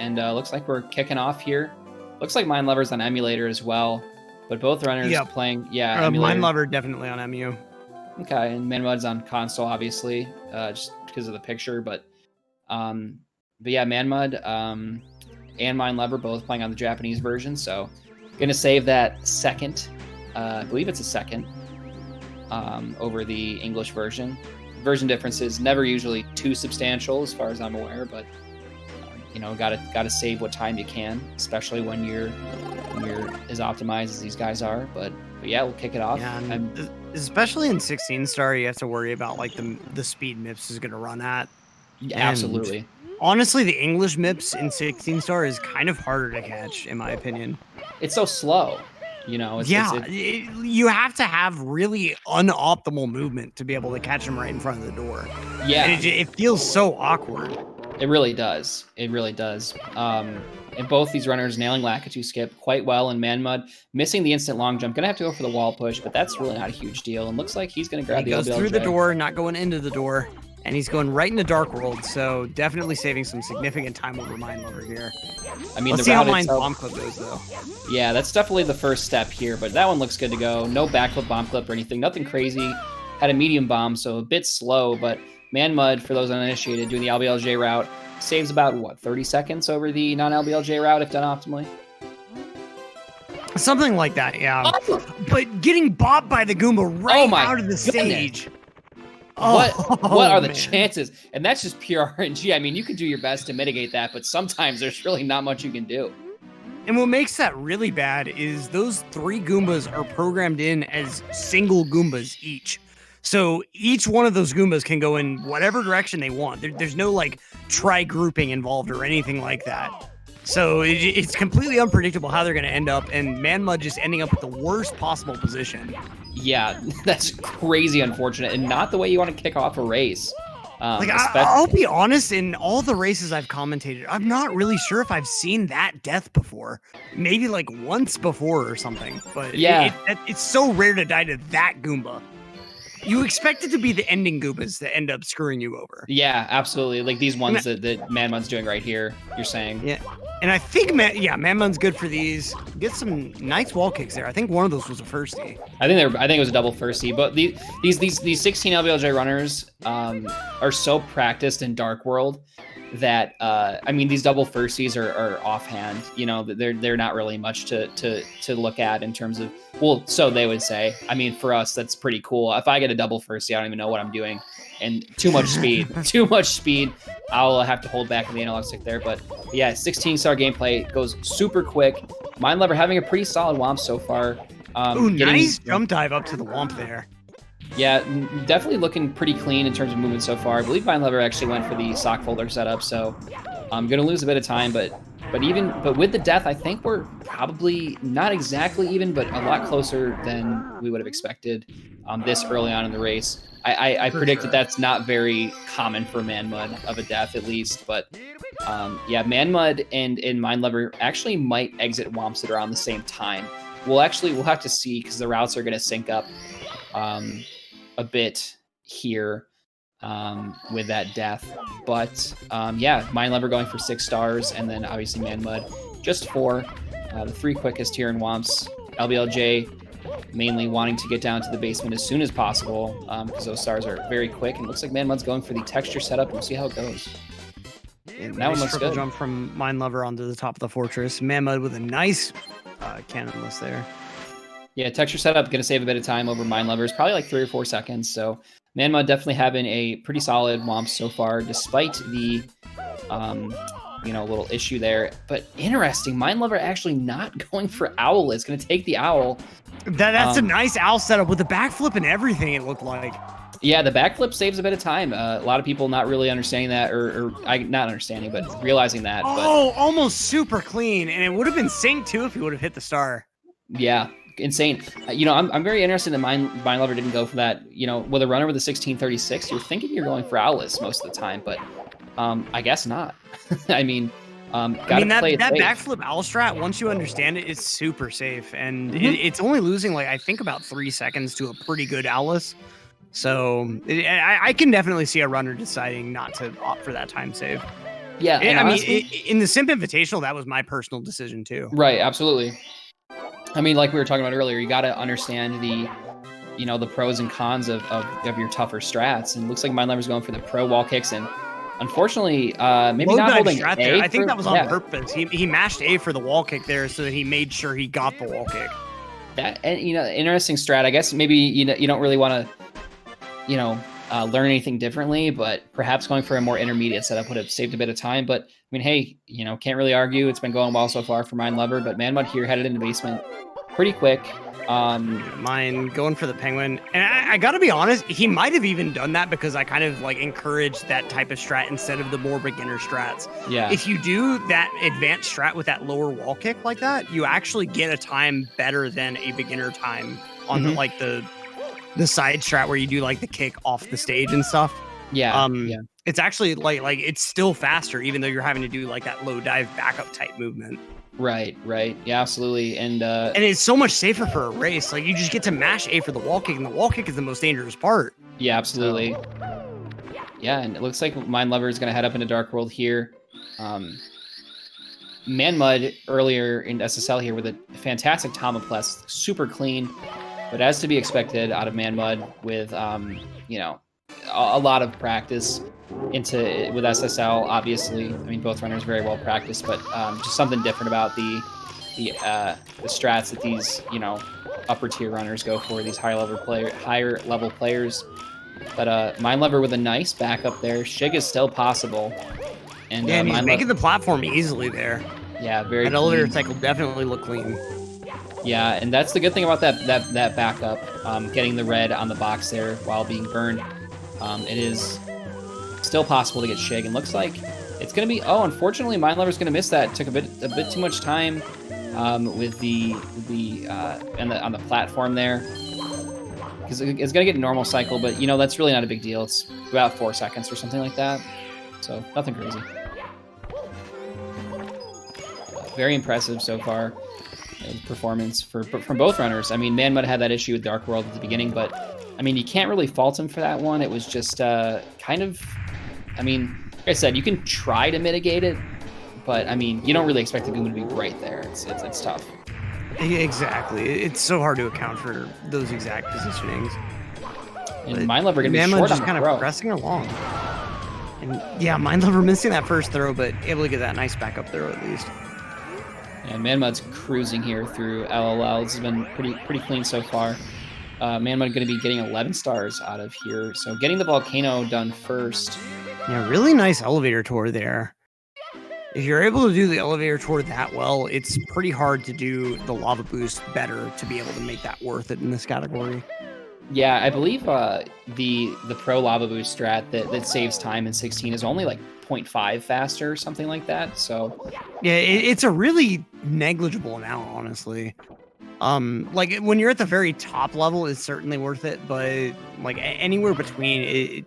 and looks like we're kicking off here. Looks like Minelover's on emulator as well, but both runners playing, Minelover definitely on MU. Okay, and manXmud's on console, obviously, just because of the picture, but yeah, manXmud and Minelover both playing on the Japanese version, so gonna save that second, I believe it's a second, over the English version. Version differences never usually too substantial as far as I'm aware, but you know, gotta save what time you can, especially when you're as optimized as these guys are. But yeah, we'll kick it off. Yeah, especially in 16 star, you have to worry about like the speed MIPS is gonna run at. Yeah, absolutely. And honestly, the English MIPS in 16 star is kind of harder to catch, in my opinion. It's so slow. You know, you have to have really unoptimal movement to be able to catch them right in front of the door. Yeah, and it feels so awkward. It really does. It really does. And both these runners nailing Lakitu skip quite well in manXmud, missing the instant long jump. Gonna have to go for the wall push, but that's really not a huge deal. And looks like he's gonna grab the LBLJ. He goes through the door, not going into the door. And he's going right into Dark World, so definitely saving some significant time over Minelover here. I mean, let's see how Mine's bomb clip goes, though. Yeah, that's definitely the first step here, but that one looks good to go. No backflip bomb clip or anything, nothing crazy. Had a medium bomb, so a bit slow, but manXmud, for those uninitiated, doing the LBLJ route, saves about, what, 30 seconds over the non-LBLJ route if done optimally? Something like that, yeah. Oh! But getting bopped by the Goomba right out of the stage. What are the chances? And that's just pure RNG. I mean, you could do your best to mitigate that, but sometimes there's really not much you can do. And what makes that really bad is those 3 Goombas are programmed in as single Goombas each. So each one of those Goombas can go in whatever direction they want. There's no like tri-grouping involved or anything like that. So it's completely unpredictable how they're going to end up, and manXmud just ending up with the worst possible position. Yeah, that's crazy unfortunate, and not the way you want to kick off a race. I'll be honest, in all the races I've commentated, I'm not really sure if I've seen that death before. Maybe like once before or something, but yeah, it's so rare to die to that Goomba. You expect it to be the ending Goombas that end up screwing you over. Yeah, absolutely. Like these ones that manXmud's doing right here, you're saying. Yeah, and I think, manXmud's good for these. Get some nice wall kicks there. I think one of those was a firstie. I think it was a double firstie. But these 16 LBLJ runners are so practiced in Dark World that I mean, these double firsties are offhand. You know, they're not really much to look at in terms of, well, so they would say. I mean, for us, that's pretty cool. If I get a double firstie, I don't even know what I'm doing, and too much speed. I'll have to hold back in the analog stick there. But yeah, 16-star gameplay goes super quick. Minelover having a pretty solid womp so far. Nice jump dive up to the womp there. Yeah, definitely looking pretty clean in terms of movement so far. I believe Minelover actually went for the sock folder setup, so I'm gonna lose a bit of time, but with the death, I think we're probably not exactly even, but a lot closer than we would have expected this early on in the race. I predict that that's not very common for manXmud of a death, at least, but yeah, manXmud and Minelover actually might exit womps at around the same time. We'll have to see, because the routes are gonna sync up a bit here with that death, but yeah, Minelover going for 6 stars, and then obviously manXmud just 4. The 3 quickest here in womps. LBLJ mainly wanting to get down to the basement as soon as possible, because those stars are very quick, and it looks like manXmud's going for the texture setup. We'll see how it goes. And that one looks good. Jump from Minelover onto the top of the fortress. manXmud with a nice cannonless there. Yeah, texture setup going to save a bit of time over Minelover's, probably like 3 or 4 seconds. So manXmud definitely having a pretty solid womp so far, despite the little issue there. But interesting, Minelover actually not going for owl. It's going to take the owl. That's a nice owl setup with the backflip and everything, it looked like. Yeah, the backflip saves a bit of time. A lot of people not really understanding that, or not understanding, but realizing that. Oh, almost super clean, and it would have been synced too if he would have hit the star. Yeah, insane. I'm very interested that Minelover didn't go for that. With a runner with a 1636, you're thinking you're going for owless most of the time, but I guess not. I mean, that backflip owl strat, once you understand it, it's super safe, and it's only losing I think about 3 seconds to a pretty good owless. So I can definitely see a runner deciding not to opt for that time save. Yeah, and I mean, honestly, in the Simp Invitational, that was my personal decision too. right, absolutely. I mean, like we were talking about earlier, you got to understand the, you know, the pros and cons of your tougher strats. And it looks like Minelover's going for the pro wall kicks, and unfortunately, maybe Low not dive holding strat there. A I think for, that was on yeah, purpose. He mashed A for the wall kick there, so that he made sure he got the wall kick. that, and you know, interesting strat. I guess maybe you don't really want to, you know, learn anything differently, but perhaps going for a more intermediate setup would have saved a bit of time. But I mean, hey, you know, can't really argue. It's been going well so far for Minelover, but manXmud here headed into basement pretty quick. Mine going for the penguin, and I gotta be honest, he might have even done that because I kind of like encouraged that type of strat instead of the more beginner strats. Yeah. If you do that advanced strat with that lower wall kick like that, you actually get a time better than a beginner time on the like the side strat where you do like the kick off the stage and stuff. Yeah. It's actually like it's still faster, even though you're having to do like that low dive backup type movement. Right. Yeah, absolutely. And it's so much safer for a race. Like you just get to mash A for the wall kick, and the wall kick is the most dangerous part. yeah, absolutely. So. Yeah, and it looks like Minelover is going to head up into Dark World here. manXmud earlier in SSL here with a fantastic Tomopless, super clean, but as to be expected out of manXmud with you know, a lot of practice with SSL. Obviously, I mean, both runners very well practiced, but just something different about the strats that these, you know, upper tier runners go for, these higher level players. But Minelover with a nice backup there. Shig is still possible, and yeah, and he's making the platform easily there. Yeah, very. That elevator cycle definitely looked clean. Yeah, and that's the good thing about that backup, getting the red on the box there while being burned. It is still possible to get Shig, and looks like it's going to be. Oh, unfortunately, Minelover's going to miss that. Took a bit too much time with on the platform there, because it's going to get normal cycle. But you know, that's really not a big deal. It's about 4 seconds or something like that, so nothing crazy. Very impressive so far. Performance from both runners. I mean, manXmud had that issue with Dark World at the beginning, but I mean, you can't really fault him for that one. It was just kind of, I mean, like I said, you can try to mitigate it, but I mean, you don't really expect the Goomba to be right there. It's tough. Exactly. It's so hard to account for those exact positionings. And Minelover gonna be short just on kind of pressing along. And yeah, Minelover missing that first throw, but able to get that nice backup throw at least. And manXmud's cruising here through LLL. This has been pretty clean so far. manXmud going to be getting 11 stars out of here. So getting the volcano done first. Yeah, really nice elevator tour there. If you're able to do the elevator tour that well, it's pretty hard to do the lava boost better to be able to make that worth it in this category. Yeah, I believe the pro lava boost strat that saves time in 16 is only like 0.5 faster or something like that. So yeah, it's a really negligible amount, honestly. Like when you're at the very top level, it's certainly worth it, but like anywhere between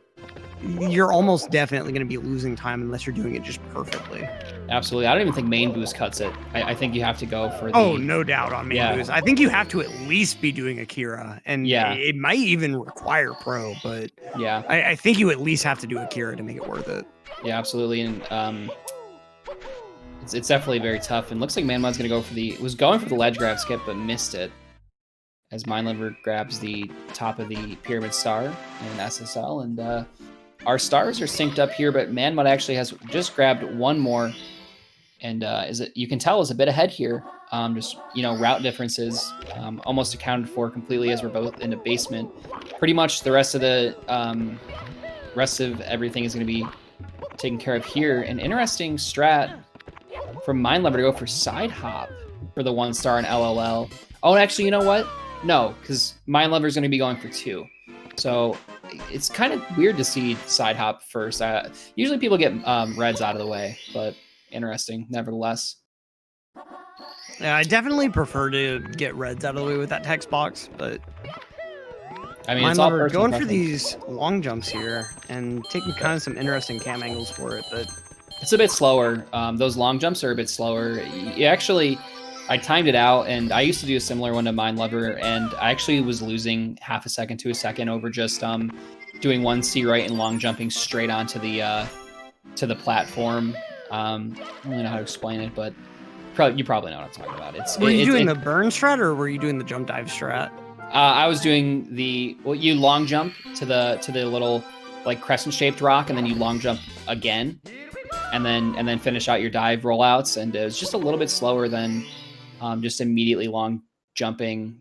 you're almost definitely going to be losing time unless you're doing it just perfectly. Absolutely. I don't even think main boost cuts it. I think you have to go for the... Oh, no doubt on main boost. I think you have to at least be doing Akira, and it might even require pro, but yeah, I think you at least have to do Akira to make it worth it. Yeah, absolutely. And it's definitely very tough. And looks like manXmud's going to go for was going for the ledge grab skip, but missed it. As Minelover grabs the top of the pyramid star in SSL. And our stars are synced up here, but manXmud actually has just grabbed one more. And you can tell is a bit ahead here. Just, you know, route differences almost accounted for completely as we're both in a basement. Pretty much the rest of everything is going to be taken care of here. An interesting strat from Minelover to go for side hop for the 1 star in LLL. Oh, and actually, you know what? No, because Minelover is going to be going for 2. So it's kind of weird to see side hop first. Usually people get reds out of the way, but interesting nevertheless. Yeah, I definitely prefer to get reds out of the way with that text box, but I mean, it's all going for these long jumps here and taking kind of some interesting cam angles for it, but it's a bit slower. Those long jumps are a bit slower. I timed it out, and I used to do a similar one to Minelover, and I actually was losing half a second to a second over just doing one C right and long jumping straight onto the platform. I don't really know how to explain it, but you probably know what I'm talking about. Were you doing the burn strat or were you doing the jump dive strat? I was doing you long jump to the little like crescent shaped rock, and then you long jump again, and then finish out your dive rollouts. And it was just a little bit slower than just immediately long jumping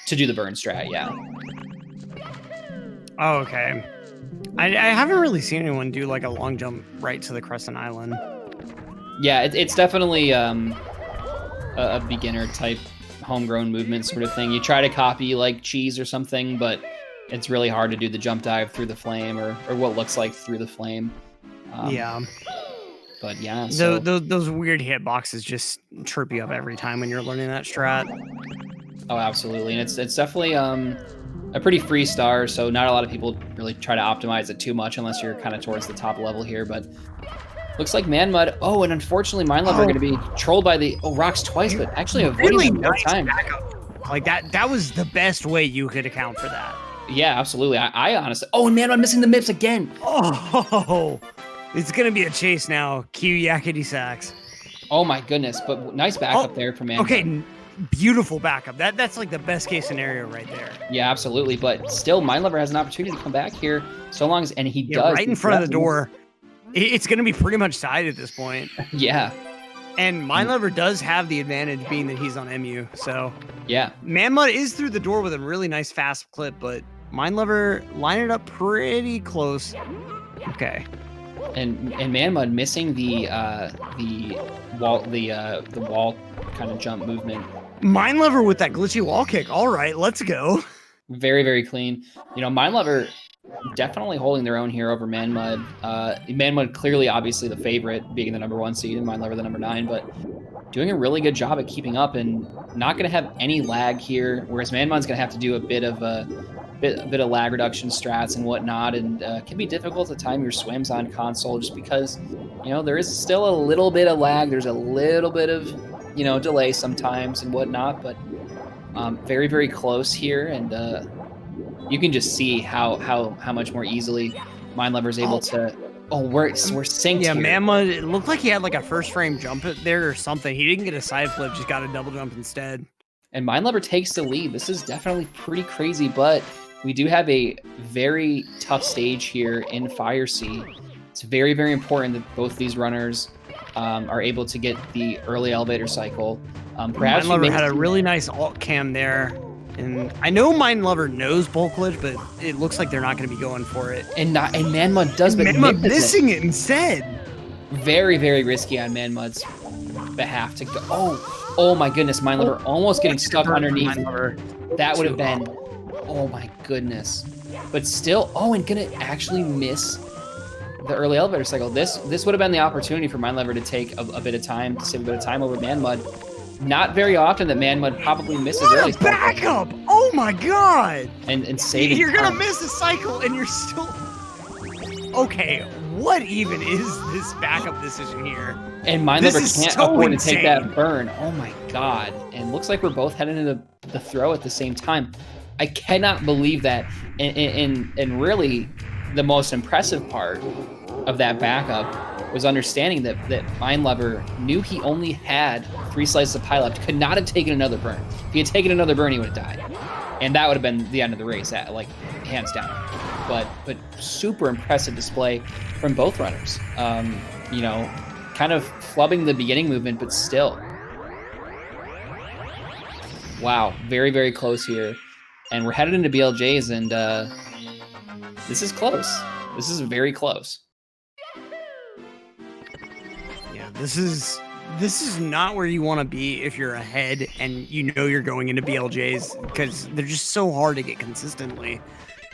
to do the burn strat. Yeah. Oh, okay. I haven't really seen anyone do like a long jump right to the Crescent Island. Yeah, it's definitely a beginner type homegrown movement sort of thing. You try to copy like cheese or something, but it's really hard to do the jump dive through the flame or what looks like through the flame. Yeah. But yeah, so those weird hitboxes just trip you up every time when you're learning that strat. Oh, absolutely, and it's definitely a pretty free star, so not a lot of people really try to optimize it too much unless you're kind of towards the top level here. But looks like manXmud. Oh, and unfortunately, Minelover are going to be trolled by the rocks twice, but actually avoiding them both times. Like that was the best way you could account for that. Yeah, absolutely. I honestly. Oh, and manXmud missing the MIPS again. Oh, it's gonna be a chase now. Cue Yakety Sax. Oh my goodness! But nice backup there from manXmud. Okay, beautiful backup. That's like the best case scenario right there. Yeah, absolutely. But still, Minelover has an opportunity to come back here, so long as he does right in front of the door. It's gonna be pretty much side at this point. Yeah. And Minelover does have the advantage being that he's on MU. So yeah, manXmud is through the door with a really nice fast clip, but Minelover line it up pretty close. Okay. And manXmud missing the wall kind of jump movement. Minelover with that glitchy wall kick. All right, let's go. Very, very clean. You know, Minelover definitely holding their own here over manXmud. manXmud clearly, obviously, the favorite, being the number 1 seed, and Minelover the number 9, but doing a really good job at keeping up and not going to have any lag here, whereas manXmud's going to have to do a bit of lag reduction strats and whatnot, and it can be difficult to time your swims on console just because, you know, there is still a little bit of lag. There's a little bit of, you know, delay sometimes and whatnot, but very, very close here, and you can just see how much more easily Minelover is able to. Oh, we're synced. Yeah, here. manXmud, it looked like he had like a first frame jump there or something. He didn't get a side flip, just got a double jump instead. And Minelover takes the lead. This is definitely pretty crazy, but we do have a very tough stage here in Fire Sea. It's very, very important that both these runners are able to get the early elevator cycle. Perhaps Minelover had a really nice alt cam there. And I know Minelover knows bulk glitch, but it looks like they're not going to be going for it. And manXmud does, but manXmud missing it instead. Very, very risky on manXmud's behalf to go. Oh my goodness, Minelover almost getting stuck underneath. That would have been, oh my goodness. But still, and gonna actually miss the early elevator cycle. This would have been the opportunity for Minelover to take a bit of time, to save a bit of time over manXmud. Not very often that manXmud probably misses early cycle. Backup! Oh my god! And saving You're gonna time. miss a cycle and you're still... Okay, what even is this backup decision here? And Minelover can't afford to take that burn. Oh my god. And looks like we're both heading into the throw at the same time. I cannot believe that. And really, the most impressive part of that backup was understanding that Minelover knew he only had 3 slices of pie left, could not have taken another burn. If he had taken another burn, he would have died. And that would have been the end of the race, like hands down. But super impressive display from both runners. You know, kind of flubbing the beginning movement, but still. Wow, very, very close here. And we're headed into BLJs, and this is close. This is very close. Yeah, this is not where you want to be if you're ahead and you know you're going into BLJs, because they're just so hard to get consistently.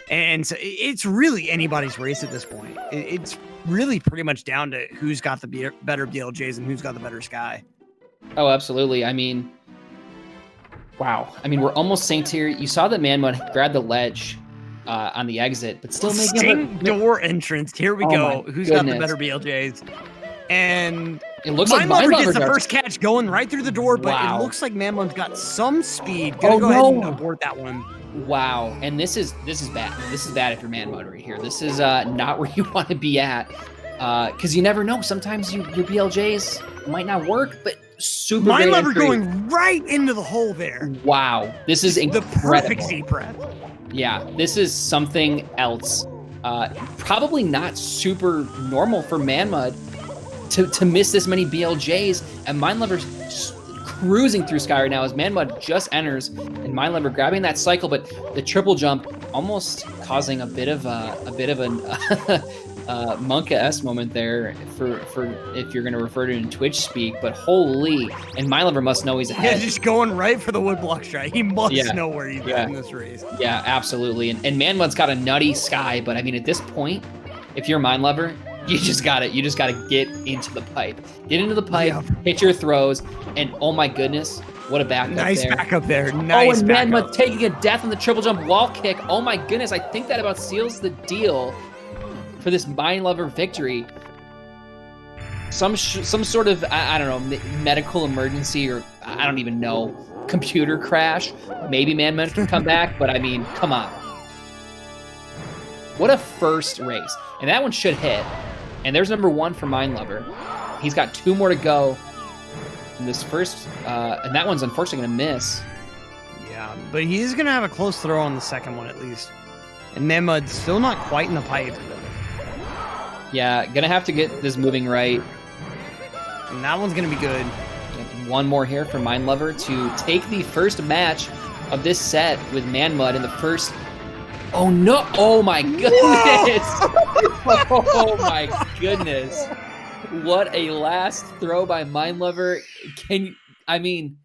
And so it's really anybody's race at this point. It's really pretty much down to who's got the better BLJs and who's got the better sky. Oh, absolutely. I mean, wow. I mean, we're almost synced here. You saw that manXmud grab the ledge on the exit, but still making door entrance. Here we go. Who's got the better BLJs? And it looks like Minelover gets the first catch going right through the door, but it looks like manXmud's got some speed. Gonna go ahead and abort that one. Wow, and this is bad. This is bad if you're manXmud right here. This is not where you want to be at. because you never know. Sometimes your BLJs might not work, but super great Minelover entry. going right into the hole there. Wow, this is incredible. The perfect Z-prep. Yeah, this is something else. Probably not super normal for manXmud to miss this many BLJs, and Minelover's cruising through sky right now as manXmud just enters, and Minelover grabbing that cycle, but the triple jump almost causing a bit of an Monka-esque moment there for if you're going to refer to it in Twitch speak, but holy, and Minelover must know he's ahead. Yeah, just going right for the woodblock strike. He must know where he's at in this race. Yeah, absolutely. And manXmud's got a nutty sky, but I mean, at this point, if you're Minelover, you just gotta get into the pipe. Get into the pipe, hit your throws, and oh my goodness, what a backup there. Nice backup there. Nice and backup. manXmud taking a death on the triple jump wall kick. Oh my goodness, I think that about seals the deal for this Minelover victory. Some sort of, I don't know, medical emergency, or I don't even know, computer crash. Maybe manXmud can come back, but I mean, come on. What a first race. And that one should hit. And there's number 1 for Minelover. He's got 2 more to go in this first, and that one's unfortunately going to miss. Yeah, but he's going to have a close throw on the second one at least. And manXmud's still not quite in the pipe. Yeah, going to have to get this moving right. And that one's going to be good. One more here for Minelover to take the first match of this set with manXmud in the first. Oh no! Oh my goodness! Oh my goodness! What a last throw by Minelover. I mean,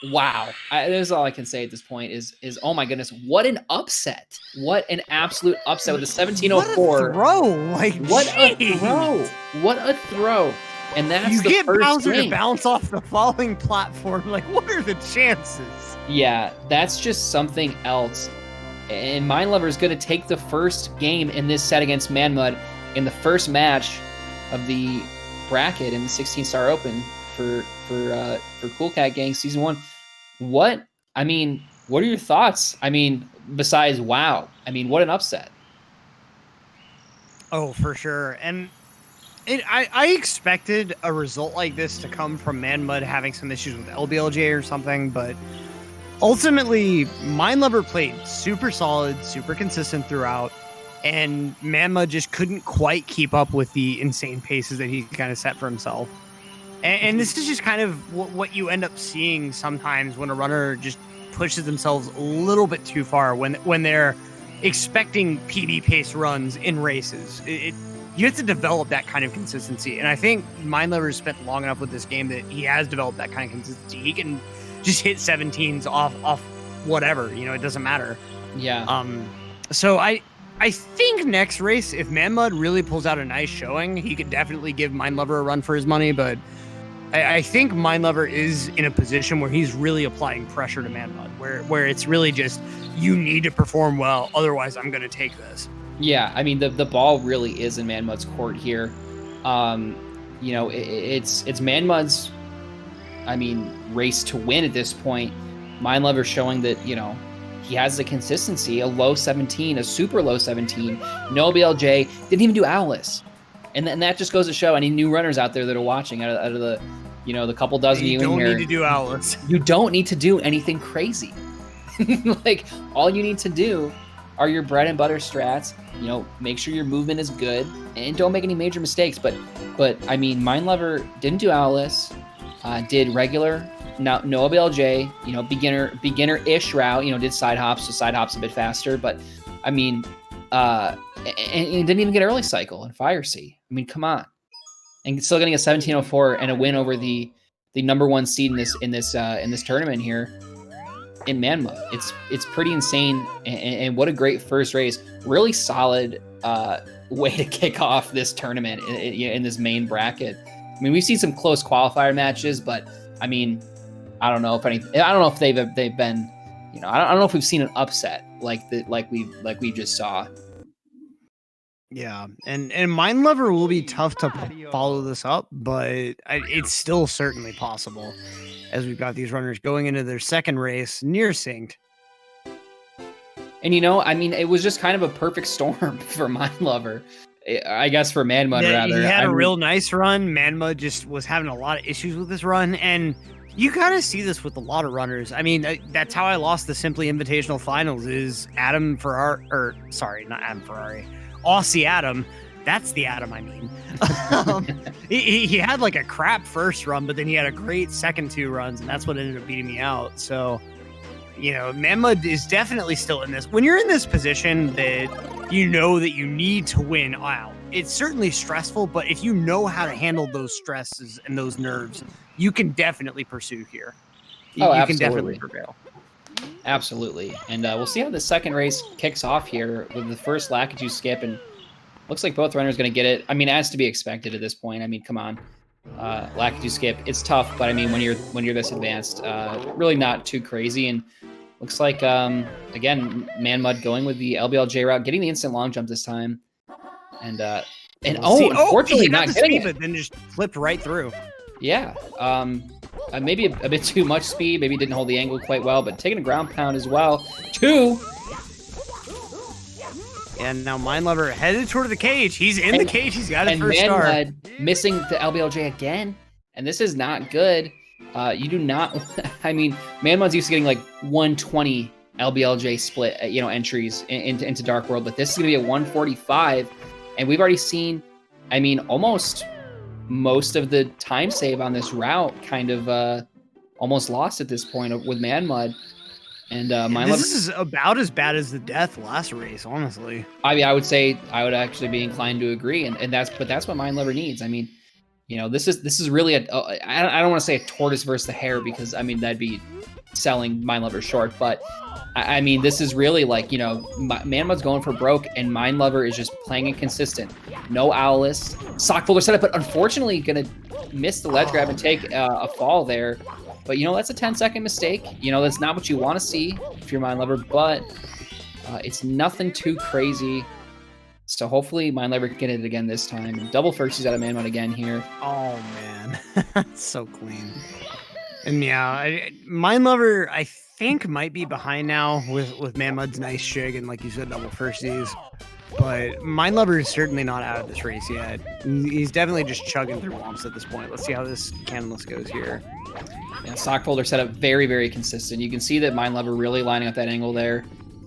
wow. That's all I can say at this point is oh my goodness, what an upset. What an absolute upset with a 1704. What a throw. Like, what a throw. What a throw. And that's you the get first Bowser game. to bounce off the falling platform. Like, what are the chances? Yeah, that's just something else. And Minelover is going to take the first game in this set against manXmud in the first match of the bracket in the 16-star Open for Cool Cat Gang Season 1. What are your thoughts? I mean, besides wow. I mean, what an upset. Oh, for sure. And I expected a result like this to come from manXmud having some issues with LBLJ or something, but ultimately, Minelover played super solid, super consistent throughout, and manXmud just couldn't quite keep up with the insane paces that he kind of set for himself. And this is just kind of what you end up seeing sometimes when a runner just pushes themselves a little bit too far when they're expecting PB pace runs in races. You have to develop that kind of consistency, and I think Minelover spent long enough with this game that he has developed that kind of consistency. He can just hit 17s off whatever, it doesn't matter. Yeah. So I think next race, if manXmud really pulls out a nice showing, he could definitely give Minelover a run for his money, but I think Minelover is in a position where he's really applying pressure to manXmud, where it's really just, you need to perform well, otherwise I'm going to take this. Yeah, I mean, the ball really is in manXmud's court here. It's manXmud's, race to win at this point. Minelover showing that, he has the consistency, a low 17, a super low 17, no BLJ, didn't even do Owless. And that just goes to show any new runners out there that are watching out of the, the couple dozen you in here. You don't need to do Owless. You don't need to do anything crazy. Like, all you need to do are your bread and butter strats. Make sure your movement is good and don't make any major mistakes. But Minelover didn't do Owless, did regular, no BLJ, beginner-ish route, did side hops, so side hops a bit faster. But and didn't even get early cycle and fire C. Come on. And still getting a 1704 and a win over the number 1 seed in this tournament here in manXmud. It's pretty insane, and what a great first race. Really solid way to kick off this tournament in this main bracket. We've seen some close qualifier matches, but I don't know if they've been, I don't know if we've seen an upset like we just saw. Yeah, and Minelover will be tough to follow this up, but it's still certainly possible, as we've got these runners going into their second race near synced. And it was just kind of a perfect storm for Minelover. I guess for manXmud Yeah, rather. he had I a mean, real nice run. manXmud just was having a lot of issues with this run, and you kind of see this with a lot of runners. I mean, that's how I lost the Simply Invitational Finals. Is Adam Ferrari, or sorry, not Adam Ferrari, Aussie Adam. That's the Adam I mean. He had like a crap first run, but then he had a great second 2 runs, and that's what ended up beating me out. So, you know, manXmud is definitely still in this. When you're in this position that you know that you need to win out, it's certainly stressful, but if you know how to handle those stresses and those nerves, you can definitely pursue here. oh, You can definitely absolutely. prevail. Absolutely. And we'll see how the second race kicks off here with the first Lakitu skip. And looks like both runners going to get it. I mean, as to be expected at this point. I mean, come on. Lakitu skip. It's tough, but I mean, when you're this advanced, really not too crazy. And looks like, again, manXmud going with the LBLJ route, getting the instant long jump this time. And unfortunately, he got not the getting speed, it. but then just flipped right through. Yeah. Maybe a bit too much speed. Maybe didn't hold the angle quite well, but taking a ground pound as well. 2. And now Minelover headed toward the cage. He's in the cage. He's got it first star. manXmud missing the LBLJ again. And this is not good. You do not, I mean, manXmud's used to getting like 120 LBLJ split, entries into Dark World, but this is going to be a 145. And we've already seen, I mean, almost most of the time save on this route kind of almost lost at this point with manXmud. And this is about as bad as the death last race, honestly. I mean, I would say I would actually be inclined to agree, and that's what Minelover needs. I mean, this is really I don't want to say a tortoise versus the hare, because I mean that'd be selling Minelover short, but I mean this is really like, manXmud's going for broke, and Minelover is just playing inconsistent. No Owless, sock folder setup, but unfortunately gonna miss the ledge grab and take a fall there. But that's a 10-second mistake. That's not what you want to see if you're Minelover, but it's nothing too crazy. So hopefully Minelover can get it again this time. Double first, he's out of manXmud again here. Oh man, so clean. And yeah, Minelover I think might be behind now with manXmud's nice shig and, like you said, double firsties. But Minelover is certainly not out of this race yet. He's definitely just chugging through womps at this point. Let's see how this canonless goes here. Yeah, sock folder setup very, very consistent. You can see that Minelover really lining up that angle there.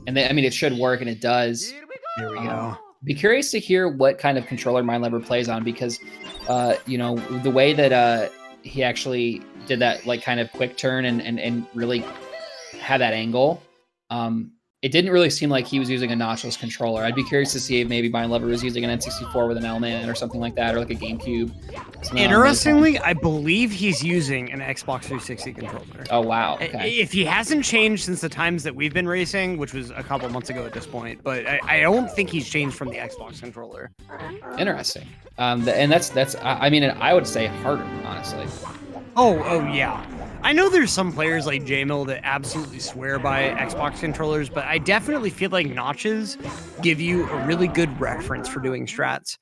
And I mean, it should work, and it does. There we go. Be curious to hear what kind of controller Minelover plays on, because, the way that he actually did that, like, kind of quick turn and really had that angle, it didn't really seem like he was using a notchless controller. I'd be curious to see if maybe Minelover was using an N64 with an L-Man or something like that, or like a GameCube. Interestingly, I believe he's using an Xbox 360 controller. Oh, wow. Okay. If he hasn't changed since the times that we've been racing, which was a couple months ago at this point, but I don't think he's changed from the Xbox controller. Interesting. And that's I mean, I would say harder, honestly. Oh yeah. I know there's some players like J-Mill that absolutely swear by Xbox controllers, but I definitely feel like notches give you a really good reference for doing strats.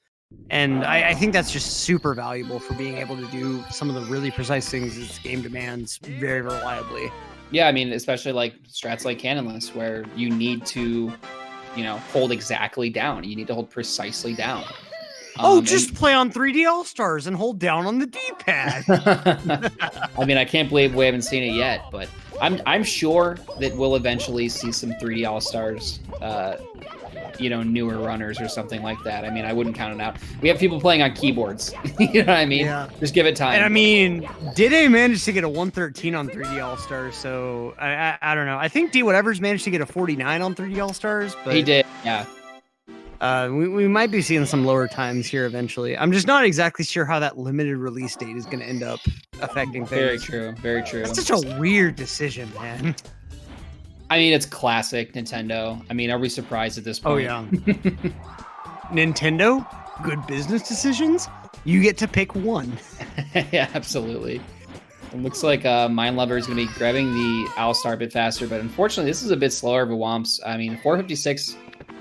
And I think that's just super valuable for being able to do some of the really precise things this game demands very reliably. Yeah, I mean, especially like strats like Canonless, where you need to, hold exactly down. You need to hold precisely down. Just play on 3D All-Stars and hold down on the D-pad. I mean, I can't believe we haven't seen it yet, but I'm sure that we'll eventually see some 3D All-Stars, newer runners or something like that. I mean, I wouldn't count it out. We have people playing on keyboards. You know what I mean? Yeah. Just give it time. And I mean, Dide managed to get a 113 on 3D All-Stars, so I don't know. I think D Whatever's managed to get a 49 on 3D All-Stars, but he did, yeah. We might be seeing some lower times here eventually. I'm just not exactly sure how that limited release date is going to end up affecting things. Very true. Very true. That's such a weird decision, man. I mean, it's classic Nintendo. I mean, are we surprised at this point? Oh, yeah. Nintendo, good business decisions. You get to pick one. Yeah, absolutely. It looks like Minelover is going to be grabbing the All-Star a bit faster, but unfortunately, this is a bit slower of a Womps. I mean, 456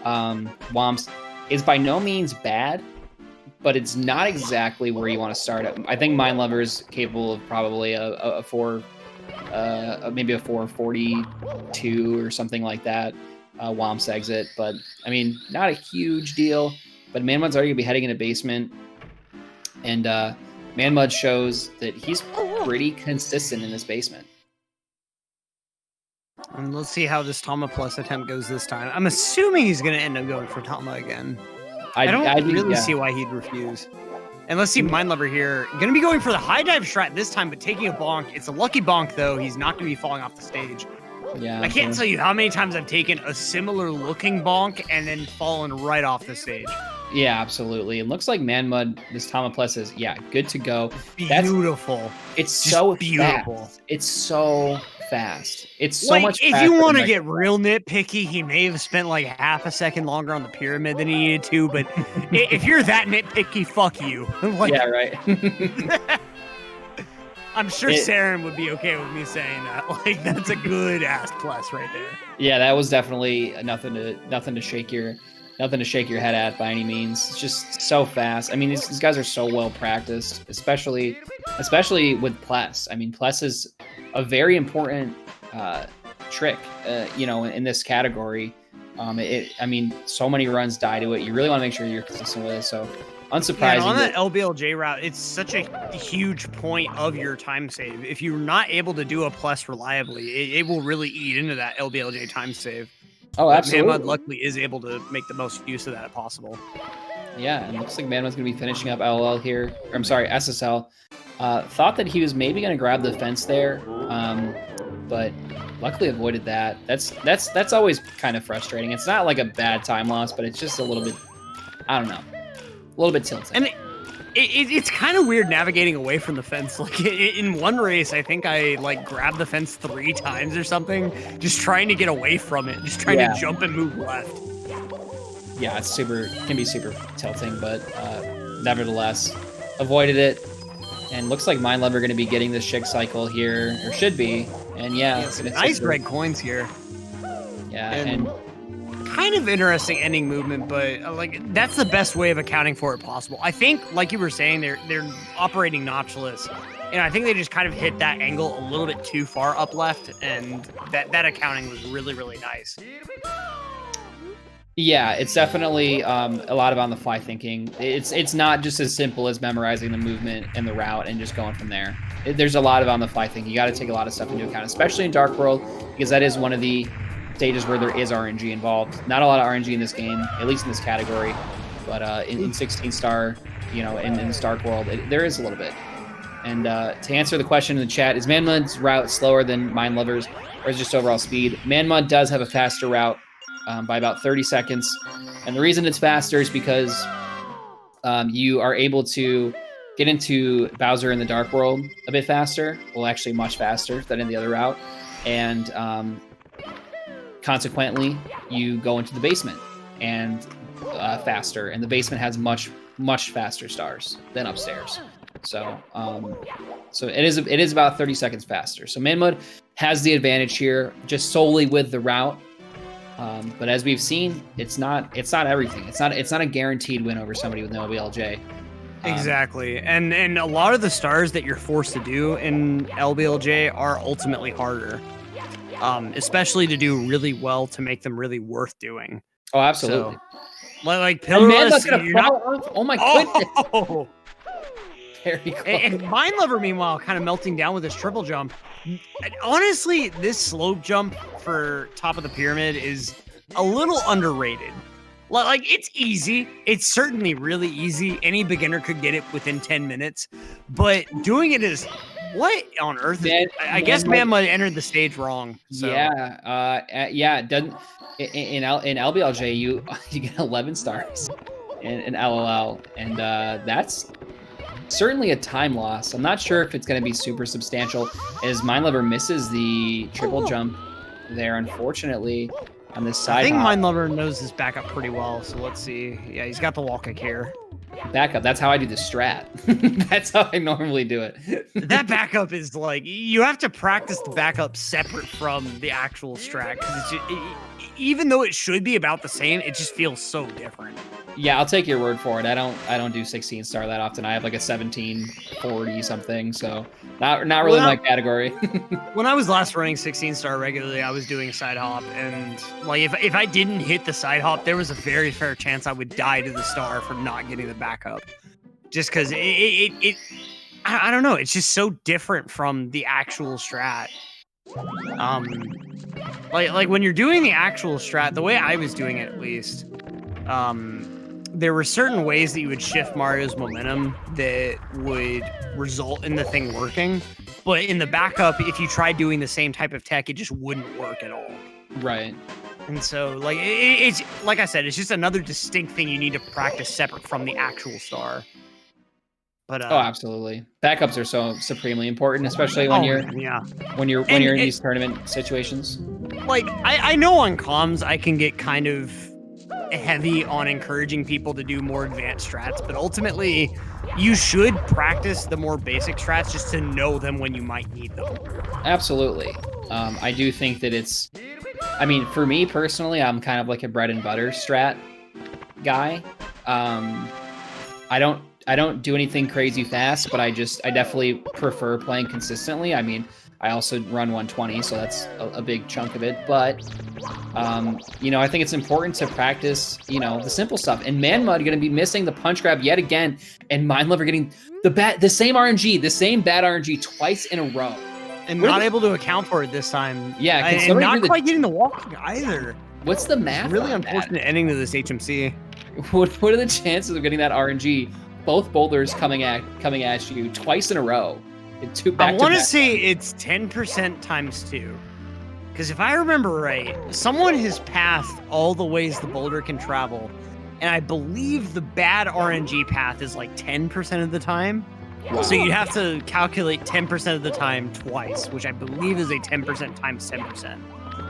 Womps is by no means bad, but it's not exactly where you want to start at. I think Minelover is capable of probably maybe a 442 or something like that, Womps exit, but I mean, not a huge deal. but manXmud's already gonna be heading into basement, and manXmud shows that he's pretty consistent in this basement. And let's see how this Tama Plus attempt goes this time. I'm assuming he's going to end up going for Tama again. I don't really see why he'd refuse. And let's see Minelover here. Going to be going for the high dive strat this time, but taking a bonk. It's a lucky bonk, though. He's not going to be falling off the stage. Yeah, I can't tell you how many times I've taken a similar looking bonk and then fallen right off the stage. Yeah, absolutely. It looks like manXmud, this Tama Plus is, good to go. Beautiful. It's just so beautiful. Fast. It's so fast. It's so like, much if faster. You want to get real nitpicky, he may have spent like half a second longer on the pyramid than he needed to, but if you're that nitpicky, fuck you. Like, yeah, right. I'm sure Saren would be okay with me saying that. Like, that's a good ass plus right there. Yeah, that was definitely nothing to shake your head at by any means. It's just so fast. I mean, these guys are so well practiced, especially with Pless. I mean, Pless is a very important trick, in this category. I mean, so many runs die to it. You really want to make sure you're consistent with it. So, unsurprising. Yeah, on that LBLJ route, it's such a huge point of your time save. If you're not able to do a Pless reliably, it will really eat into that LBLJ time save. Oh, absolutely. manXmud luckily is able to make the most use of that if possible. Yeah, and it looks like manXmud's going to be finishing up LOL here. Or, I'm sorry, SSL. Thought that he was maybe going to grab the fence there, but luckily avoided that. That's always kind of frustrating. It's not like a bad time loss, but it's just a little bit, I don't know, a little bit tilted. And it's kind of weird navigating away from the fence. Like in one race, I think I like grabbed the fence 3 times or something, just trying to get away from it, just trying to jump and move left. Yeah, can be super tilting, but nevertheless, avoided it. And looks like Minelover going to be getting this Shik cycle here, or should be. And it's nice red coins here. Yeah, and kind of interesting ending movement, but like that's the best way of accounting for it possible. I think, like you were saying, they're operating notchless, and I think they just kind of hit that angle a little bit too far up left, and that accounting was really, really nice. Yeah, it's definitely a lot of on-the-fly thinking. It's not just as simple as memorizing the movement and the route and just going from there. There's a lot of on-the-fly thinking. You got to take a lot of stuff into account, especially in Dark World, because that is one of the stages where there is RNG involved. Not a lot of RNG in this game, at least in this category, but in 16 star, in this Dark World, there is a little bit. And to answer the question in the chat, is manXmud's route slower than Minelover's, or is it just overall speed? manXmud does have a faster route by about 30 seconds. And the reason it's faster is because you are able to get into Bowser in the Dark World a bit faster. Well, actually much faster than in the other route. And consequently, you go into the basement and faster. And the basement has much, much faster stars than upstairs. So it is about 30 seconds faster. So manXmud has the advantage here just solely with the route. But as we've seen, it's not everything. It's not a guaranteed win over somebody with no LBLJ. Exactly. And a lot of the stars that you're forced to do in LBLJ are ultimately harder. Especially to do really well to make them really worth doing. Oh, absolutely. So, like Pillarless, you're not off. Oh my goodness. Very cool. And Minelover, meanwhile, kind of melting down with his triple jump. And honestly, this slope jump for top of the pyramid is a little underrated. Like, it's easy. It's certainly really easy. Any beginner could get it within 10 minutes. But doing it is, what on earth? I guess manXmud entered the stage wrong. So. Yeah. It doesn't. In LBLJ, you get 11 stars in LOL, and that's certainly a time loss. I'm not sure if it's going to be super substantial, as Minelover misses the triple jump there, unfortunately, on this side. I think Minelover knows his backup pretty well, so let's see. Yeah, he's got the wall kick here. Backup, that's how I do the strat. That's how I normally do it. That backup is like, you have to practice the backup separate from the actual strat, because even though it should be about the same, it just feels so different. Yeah, I'll take your word for it. I don't do 16 star that often. I have like a 1740 something, so not really my category. When I was last running 16 star regularly, I was doing side hop, and like if I didn't hit the side hop, there was a very fair chance I would die to the star from not getting the backup. Just because I don't know, it's just so different from the actual strat. Like when you're doing the actual strat, the way I was doing it at least, there were certain ways that you would shift Mario's momentum that would result in the thing working. But in the backup, if you tried doing the same type of tech, it just wouldn't work at all. Right. And so, like, it's like I said, it's just another distinct thing you need to practice separate from the actual star. But oh, absolutely. Backups are so supremely important, especially when you're in these tournament situations. Like, I know on comms I can get kind of heavy on encouraging people to do more advanced strats, but ultimately you should practice the more basic strats just to know them when you might need them. Absolutely. I do think that it's, I mean, for me personally, I'm kind of like a bread and butter strat guy. I don't do anything crazy fast, but I definitely prefer playing consistently. I mean, I also run 120, so that's a big chunk of it. But, you know, I think it's important to practice, you know, the simple stuff. And manXmud going to be missing the punch grab yet again, and Minelover getting the same RNG, the same bad RNG twice in a row. And not able to account for it this time. Yeah, and not quite getting the walking either. What's the math? It's really unfortunate ending to this HMC. What are the chances of getting that RNG? Both boulders coming at you twice in a row. I want to say it's 10% times 2. Because if I remember right, someone has passed all the ways the boulder can travel. And I believe the bad RNG path is like 10% of the time. Wow. So you have to calculate 10% of the time twice, which I believe is a 10% times 10%.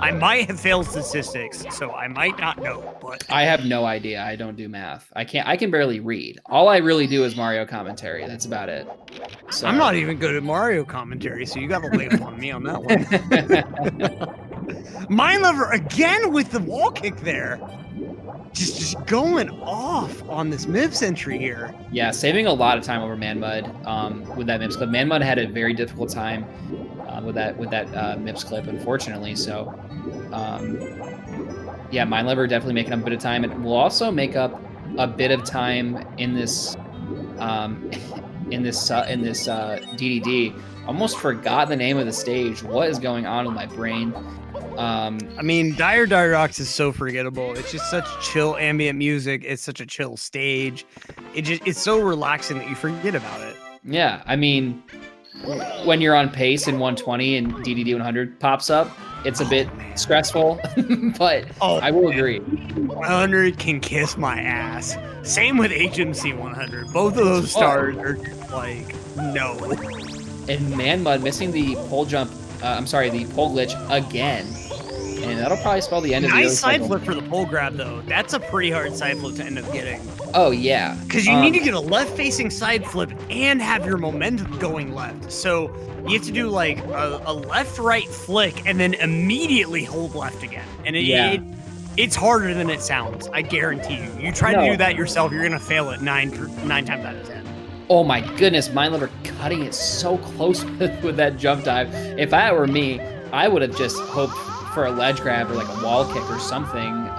I might have failed statistics, so I might not know, but I have no idea. I don't do math. I can barely read. All I really do is Mario commentary. That's about it. So I'm not even good at Mario commentary, so you got to lay up on me on that one. Minelover again with the wall kick there. Just going off on this MIPS entry here. Yeah, saving a lot of time over manXmud with that MIPS clip. manXmud had a very difficult time with that MIPS clip, unfortunately. So, yeah, Minelover definitely making up a bit of time, and will also make up a bit of time in this DDD. Almost forgot the name of the stage. What is going on in my brain? I mean, Dire Rocks is so forgettable. It's just such chill ambient music. It's such a chill stage. It's so relaxing that you forget about it. Yeah, I mean, when you're on pace in 120 and DDD 100 pops up, it's a bit stressful, but I will agree. 100 can kiss my ass. Same with HMC 100. Both of those stars are just like, no. And manXmud missing the pole jump, the pole glitch again. And that'll probably spell the end of the nice side flip for the pole grab, though. That's a pretty hard side flip to end up getting. Oh, yeah. Because you need to get a left-facing side flip and have your momentum going left. So you have to do, like, a left-right flick and then immediately hold left again. And it's harder than it sounds. I guarantee you. You try to do that yourself, you're going to fail it nine times out of 10. Oh, my goodness. Minelover cutting it so close with that jump dive. If that were me, I would have just hoped for a ledge grab or like a wall kick or something.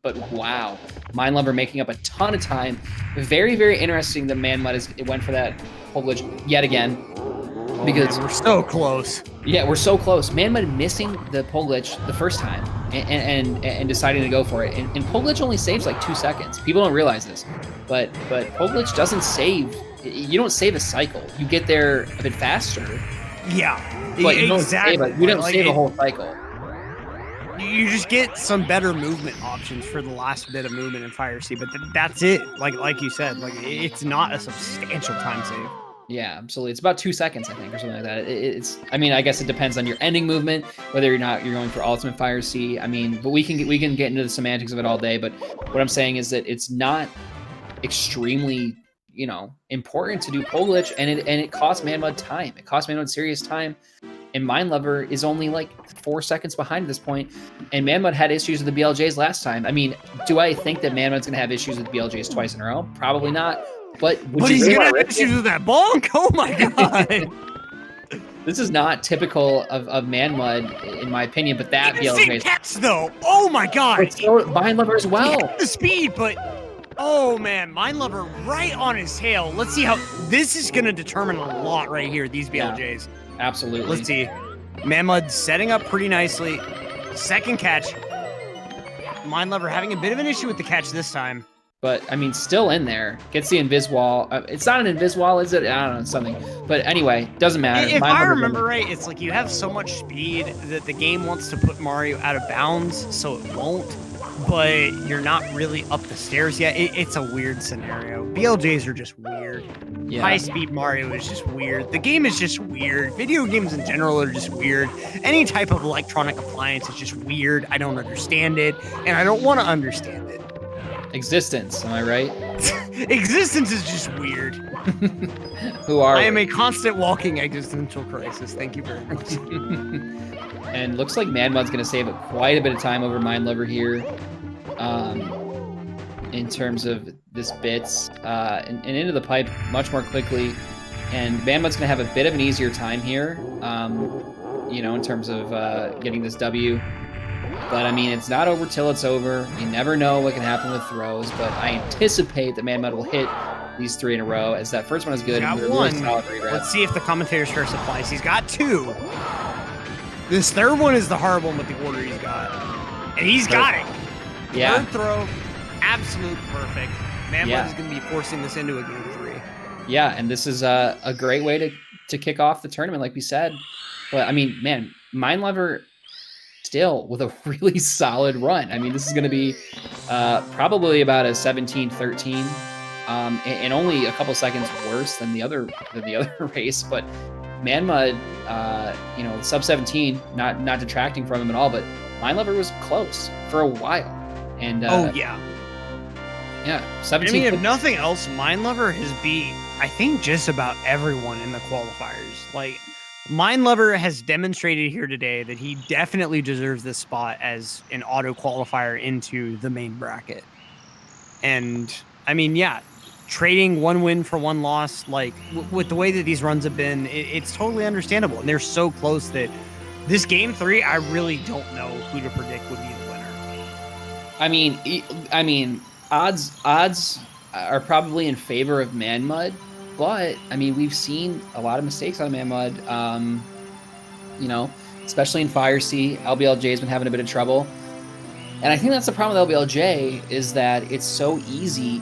But wow, Minelover making up a ton of time. Very, very interesting that manXmud went for that pole glitch yet again. Because we're so close. Yeah, we're so close. manXmud missing the pole glitch the first time and deciding to go for it. And pole glitch only saves like 2 seconds. People don't realize this, but pole glitch doesn't save. You don't save a cycle. You get there a bit faster. Yeah, but you don't save a whole cycle. You just get some better movement options for the last bit of movement in Fire C, but that's it. Like you said, like it's not a substantial time save. Yeah, absolutely. It's about 2 seconds, I think, or something like that. I mean, I guess it depends on your ending movement, whether or not you're going for ultimate Fire C. I mean, but we can get into the semantics of it all day. But what I'm saying is that it's not extremely, important to do pole glitch, and it costs manXmud time. It costs manXmud serious time. and Minelover is only like 4 seconds behind at this point. And manXmud had issues with the BLJs last time. I mean, do I think that manXmud's going to have issues with BLJs twice in a row? Probably not. But he's going to have issues with that bonk? Oh my God. This is not typical of manXmud, in my opinion, but that BLJ catch though. Oh my God. It's so Minelover as well. The speed, but oh man, Minelover right on his tail. Let's see how this is going to determine a lot right here, these BLJs. Yeah, absolutely. Let's see. manXmud setting up pretty nicely. Second catch. Minelover having a bit of an issue with the catch this time. But, I mean, still in there. Gets the invis wall. It's not an invis wall, is it? I don't know, something. But anyway, doesn't matter. If I remember right, it's like you have so much speed that the game wants to put Mario out of bounds, so it won't. But you're not really up the stairs yet. It's a weird scenario. BLJs are just weird. Yeah. High-speed Mario is just weird. The game is just weird. Video games in general are just weird. Any type of electronic appliance is just weird. I don't understand it, and I don't want to understand it. Existence, am I right? Existence is just weird. Who are I am a constant walking existential crisis. Thank you very much. And looks like manXmud's going to save quite a bit of time over Minelover here, in terms of this bits, and into the pipe much more quickly. And manXmud's going to have a bit of an easier time here, you know, in terms of getting this W. But, I mean, it's not over till it's over. You never know what can happen with throws, but I anticipate that manXmud will hit these 3 in a row, as that first one is good. He's got one. Let's see if the commentator starts supplies. He's got 2. This third one is the hard one with the order he's got. And he's got it. Yeah. Third throw, absolute perfect. manXmud is going to be forcing this into a game 3. Yeah, and this is a great way to kick off the tournament, like we said. But, I mean, man, Minelover still with a really solid run. I mean, this is going to be probably about a 17-13, and only a couple seconds worse than the other race. But manXmud, you know, sub 17, not detracting from him at all, but Minelover was close for a while. And 17. I mean, if nothing else, Minelover has beat, I think, just about everyone in the qualifiers. Like, Minelover has demonstrated here today that he definitely deserves this spot as an auto qualifier into the main bracket. And I mean, yeah, trading 1 win for 1 loss, like with the way that these runs have been, it's totally understandable. And they're so close that this game 3, I really don't know who to predict would be the winner. I mean, odds are probably in favor of manXmud. But, I mean, we've seen a lot of mistakes on manXmud, you know, especially in Fire Sea. LBLJ's been having a bit of trouble. And I think that's the problem with LBLJ, is that it's so easy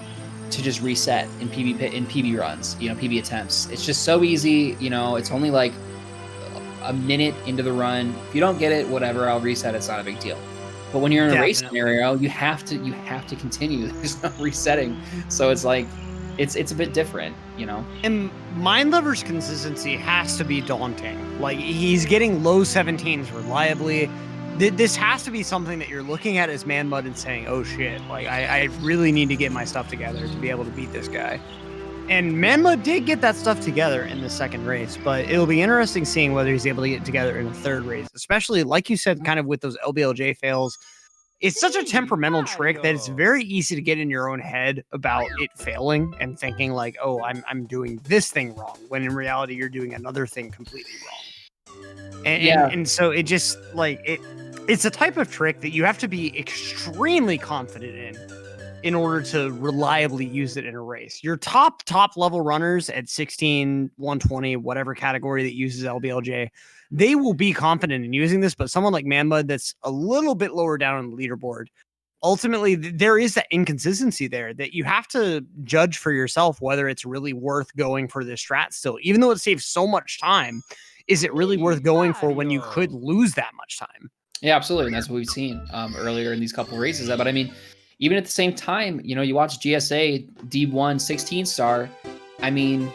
to just reset in PB runs, you know, PB attempts. It's just so easy, you know, it's only like a minute into the run. If you don't get it, whatever, I'll reset. It's not a big deal. But when you're in a race scenario, you have to continue. There's no resetting. So it's like, it's a bit different, you know? And Minelover's consistency has to be daunting. Like, he's getting low 17s reliably. This has to be something that you're looking at as manXmud and saying, oh shit, like, I really need to get my stuff together to be able to beat this guy. And manXmud did get that stuff together in the second race, but it'll be interesting seeing whether he's able to get it together in the third race, especially, like you said, kind of with those LBLJ fails. It's such a temperamental trick that it's very easy to get in your own head about it failing and thinking like, oh, I'm doing this thing wrong, when in reality you're doing another thing completely wrong. And so it just like it's a type of trick that you have to be extremely confident in order to reliably use it in a race. Your top level runners at 16, 120, whatever category that uses LBLJ, they will be confident in using this, but someone like manXmud that's a little bit lower down on the leaderboard, ultimately there is that inconsistency there that you have to judge for yourself whether it's really worth going for this strat still. Even though it saves so much time, is it really worth going for when you could lose that much time? Yeah, absolutely. And that's what we've seen earlier in these couple races. But I mean, even at the same time, you know, you watch GSA D1 16-star, I mean,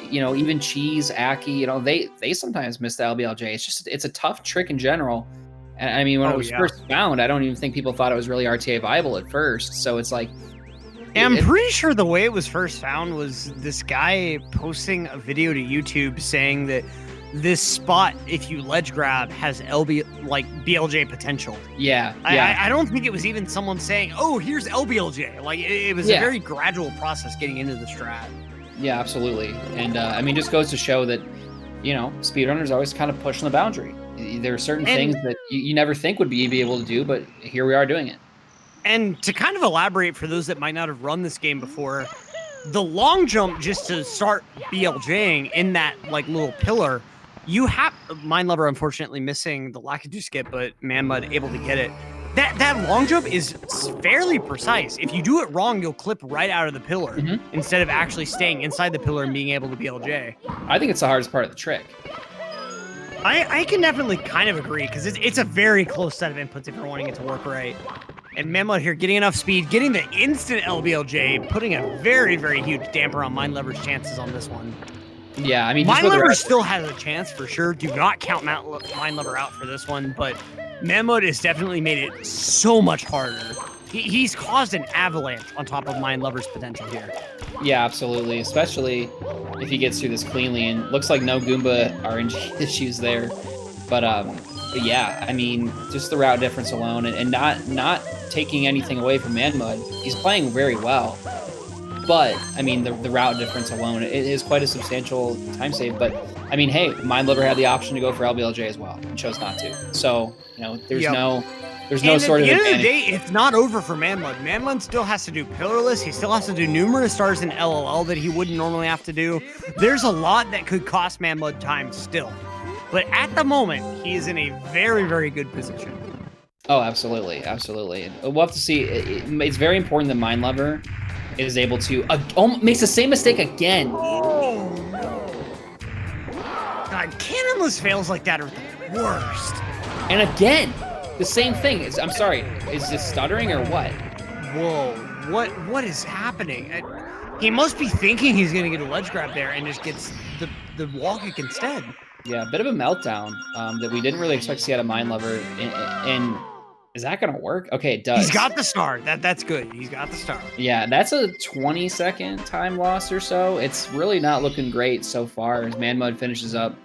you know, even Cheese, Aki, you know, they sometimes miss the LBLJ. It's a tough trick in general. And I mean, when it was first found, I don't even think people thought it was really RTA viable at first. So it's like, I'm pretty sure the way it was first found was this guy posting a video to YouTube saying that this spot, if you ledge grab, has BLJ potential. Yeah, I don't think it was even someone saying, "Oh, here's LBLJ." Like it was a very gradual process getting into the strat. Yeah, absolutely. And I mean, just goes to show that, you know, speedrunners always kind of pushing the boundary. There are certain things that you never think would be able to do, but here we are doing it. And to kind of elaborate for those that might not have run this game before, the long jump just to start BLJing in that like little pillar, you have Minelover unfortunately missing the Lakitu skip, but manXmud able to get it. That long jump is fairly precise. If you do it wrong, you'll clip right out of the pillar instead of actually staying inside the pillar and being able to BLJ. I think it's the hardest part of the trick. I can definitely kind of agree because it's a very close set of inputs if you're wanting it to work right. And manXmud here getting enough speed, getting the instant LBLJ, putting a very, very huge damper on Minelover's chances on this one. Yeah, I mean, Minelover still has a chance for sure. Do not count Minelover out for this one, but manXmud has definitely made it so much harder. He's caused an avalanche on top of Minelover's potential here. Yeah, absolutely. Especially if he gets through this cleanly, and looks like no Goomba RNG issues there. But yeah, I mean, just the route difference alone, and not taking anything away from manXmud. He's playing very well. But, I mean, the route difference alone, it is quite a substantial time save. But, I mean, hey, Minelover had the option to go for LBLJ as well and chose not to. So, you know, there's no sort of advantage. At the end of the day, it's not over for manXmud. manXmud still has to do pillarless. He still has to do numerous stars in LLL that he wouldn't normally have to do. There's a lot that could cost manXmud time still. But at the moment, he is in a very, very good position. Oh, absolutely. Absolutely. We'll have to see. It's very important that Minelover is able to makes the same mistake again. Oh, no. God, cannonless fails like that are the worst. And again, the same thing. I'm sorry. Is this stuttering or what? Whoa. What is happening? He must be thinking he's going to get a ledge grab there and just gets the wall kick instead. Yeah, a bit of a meltdown that we didn't really expect to see out of Minelover. And is that going to work? Okay, it does. He's got the star. That's good. He's got the star. Yeah, that's a 20-second time loss or so. It's really not looking great so far as manXmud finishes up.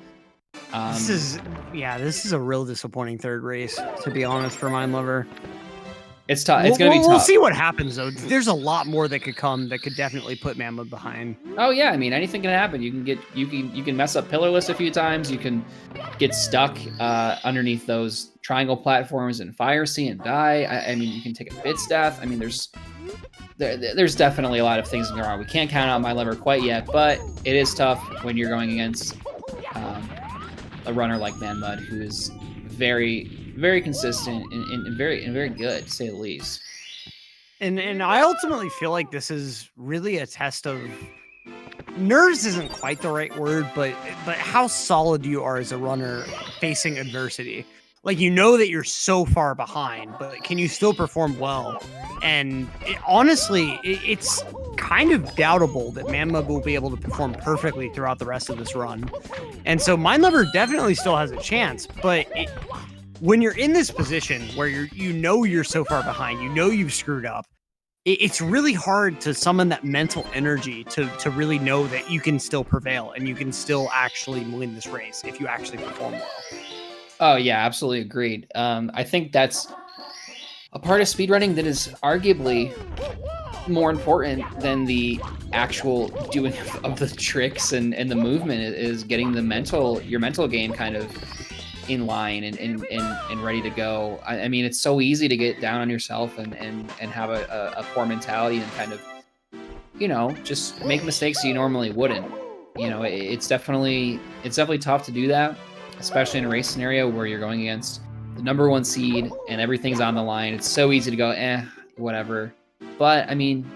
This is a real disappointing third race, to be honest, for Minelover. It's tough. It's going to be tough. We'll see what happens, though. There's a lot more that could come that could definitely put manXmud behind. Oh yeah, I mean, anything can happen. You can mess up pillarless a few times. You can get stuck underneath those triangle platforms and fire sea and die. I mean, you can take a bits death. I mean, there's definitely a lot of things going on. We can't count out Minelover quite yet, but it is tough when you're going against a runner like manXmud, who is very, very consistent and very good, to say the least. And I ultimately feel like this is really a test of nerves isn't quite the right word, but how solid you are as a runner facing adversity. Like, you know that you're so far behind, but can you still perform well? And honestly, it's kind of doubtable that manXmud will be able to perform perfectly throughout the rest of this run. And so Minelover definitely still has a chance, but when you're in this position where you're so far behind, you've screwed up, it's really hard to summon that mental energy to really know that you can still prevail and you can still actually win this race if you actually perform well. Oh yeah, absolutely agreed. I think that's a part of speedrunning that is arguably more important than the actual doing of the tricks and the movement is getting your mental game kind of in line and ready to go. I mean, it's so easy to get down on yourself and have a poor mentality and kind of, you know, just make mistakes you normally wouldn't. You know, it's definitely tough to do that, especially in a race scenario where you're going against the #1 seed and everything's on the line. It's so easy to go, whatever. But I mean,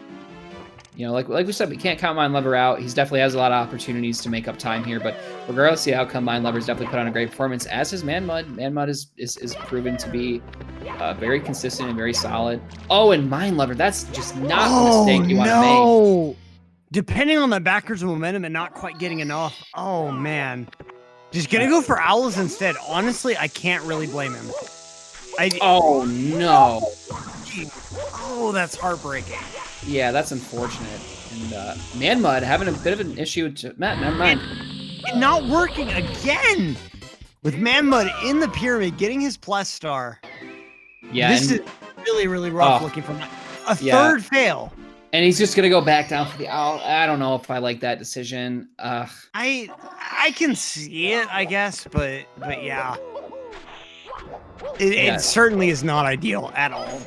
you know, like we said, we can't count Minelover out. He definitely has a lot of opportunities to make up time here. But regardless of the outcome, Minelover's definitely put on a great performance, as has manXmud. manXmud is proven to be very consistent and very solid. Oh, and Minelover, that's just not the mistake you want to make. Depending on the backers of momentum and not quite getting enough. Oh, man. Just gonna go for Owls instead. Honestly, I can't really blame him. Oh, no. Oh, that's heartbreaking. Yeah, that's unfortunate. And manXmud having a bit of an issue. Matt, never mind. not working again with manXmud in the pyramid, getting his plus star. Yeah, this is really, really rough looking for a third fail. And he's just gonna go back down for the out. I don't know if I like that decision. I can see it, I guess, but yeah. It certainly is not ideal at all.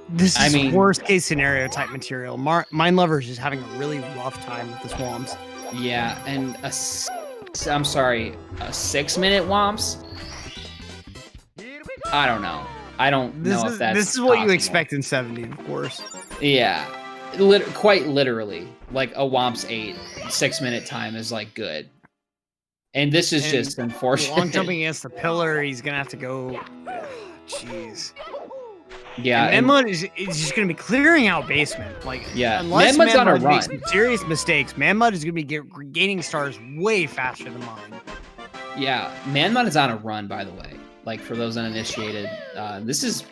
This is worst case scenario type material. Minelover is just having a really rough time with the swamps. Yeah, and I'm sorry, a 6-minute whomps? I don't know. I don't know if that's This is what possible. you expect in 70, of course. Yeah, quite literally. Like a whomps 8, 6-minute time is like good. And this is just unfortunate. Long jumping against the pillar, he's gonna have to go. Jeez. Yeah, and manXmud is just gonna be clearing out basement. Like, unless manXmud's on a run. Makes some serious mistakes, manXmud is gonna be gaining stars way faster than mine. Yeah, manXmud is on a run, by the way. Like, for those uninitiated, this is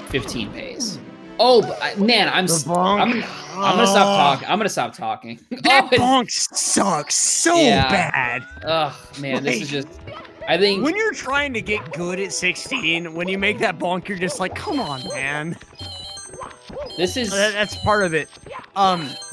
15 pace. Oh, man, I'm gonna stop talking. I'm gonna stop talking. That bonk sucks so bad. Oh man, this is just. I think when you're trying to get good at 16, when you make that bonk, you're just like, come on, man. This is that's part of it.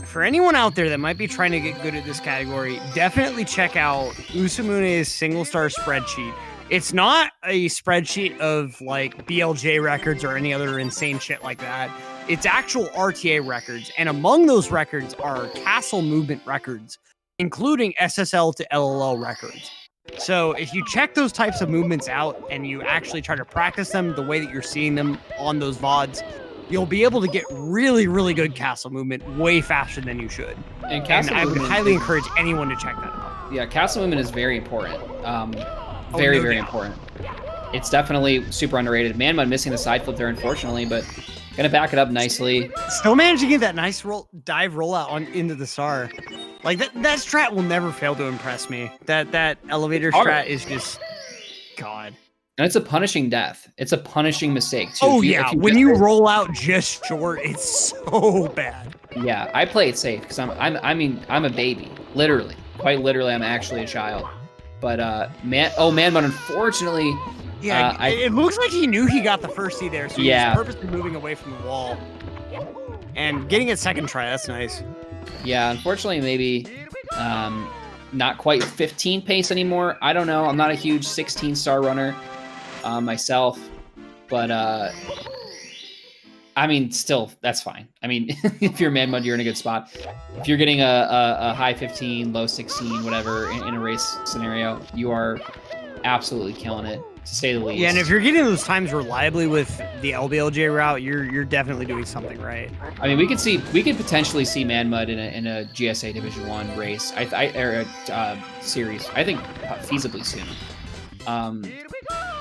For anyone out there that might be trying to get good at this category, definitely check out Usamune's single star spreadsheet. It's not a spreadsheet of like BLJ records or any other insane shit like that. It's actual RTA records. And among those records are castle movement records, including SSL to LLL records. So if you check those types of movements out and you actually try to practice them the way that you're seeing them on those VODs, you'll be able to get really, really good castle movement way faster than you should. And I would highly encourage anyone to check that out. Yeah, castle movement is very important. Very important. It's definitely super underrated. manXmud missing the side flip there, unfortunately, but gonna back it up nicely. Still managing to get that nice dive rollout into the SAR. Like that strat will never fail to impress me. That elevator strat is just God. And it's a punishing death. It's a punishing mistake too. Oh when you roll out just short, it's so bad. Yeah, I play it safe because I'm a baby, literally, quite literally. I'm actually a child. But manXmud, unfortunately, it looks like he knew he got the first C there, so he was purposely moving away from the wall and getting a second try. That's nice. Yeah, unfortunately, maybe not quite 15 pace anymore. I don't know. I'm not a huge 16-star runner myself, but I mean, still, that's fine. I mean, if you're manXmud, you're in a good spot. If you're getting a high 15, low 16, whatever, in a race scenario, you are absolutely killing it, to say the least. Yeah, and if you're getting those times reliably with the LBLJ route, you're definitely doing something right. I mean, we could potentially see manXmud in a GSA Division 1 race, or a series. I think feasibly soon.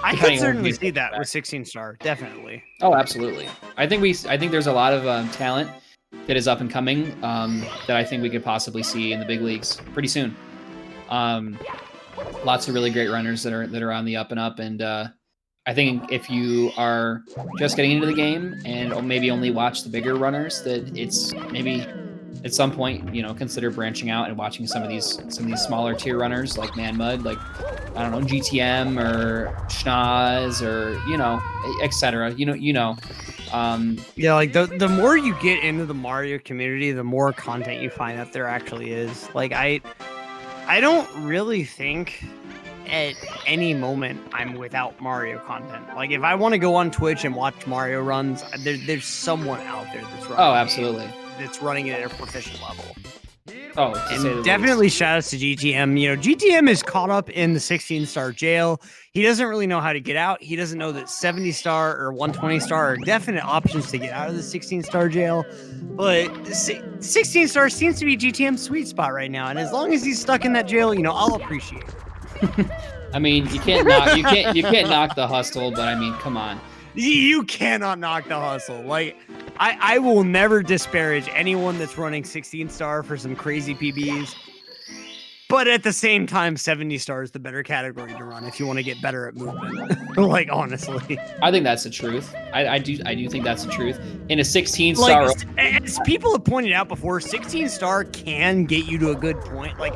I could certainly see that with 16-star, definitely. Oh, absolutely. I think there's a lot of talent that is up and coming that I think we could possibly see in the big leagues pretty soon. Lots of really great runners that are on the up and up, and I think if you are just getting into the game and maybe only watch the bigger runners, that it's maybe at some point, consider branching out and watching some of these smaller tier runners like manXmud, like, I don't know, GTM or Schnoz or, etc. Yeah, like the more you get into the Mario community, the more content you find that there actually is. Like I don't really think at any moment I'm without Mario content. Like if I want to go on Twitch and watch Mario runs, there's someone out there that's running. Oh, absolutely. That's running it at a proficient level. Oh, and definitely shout outs to GTM. GTM is caught up in the 16-star jail. He doesn't really know how to get out. He doesn't know that 70-star or 120-star are definite options to get out of the 16-star jail. But 16-star seems to be GTM's sweet spot right now. And as long as he's stuck in that jail, I'll appreciate it. I mean, you can't knock the hustle, but I mean, come on. You cannot knock the hustle. Like, I will never disparage anyone that's running 16-star for some crazy PBs. But at the same time, 70 star is the better category to run if you want to get better at movement. Like, honestly. I think that's the truth. I do think that's the truth. In a 16 Like, star, as people have pointed out before, 16 star can get you to a good point. Like,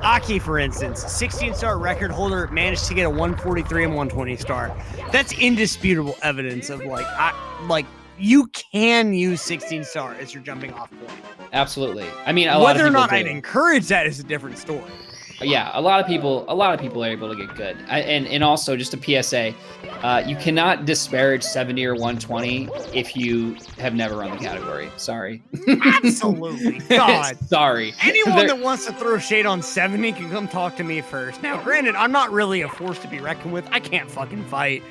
Aki, for instance, 16 star record holder, managed to get a 143 and 120 star. That's indisputable evidence of like you can use 16 star as your jumping off point. absolutely. I mean, a lot of Whether or people not do. I'd encourage that is a different story. Yeah, a lot of people are able to get good. And also just a PSA, you cannot disparage 70 or 120 if you have never run the category. Sorry. Absolutely. God. Sorry. Anyone that wants to throw shade on 70 can come talk to me first. Now, granted, I'm not really a force to be reckoned with. I can't fucking fight.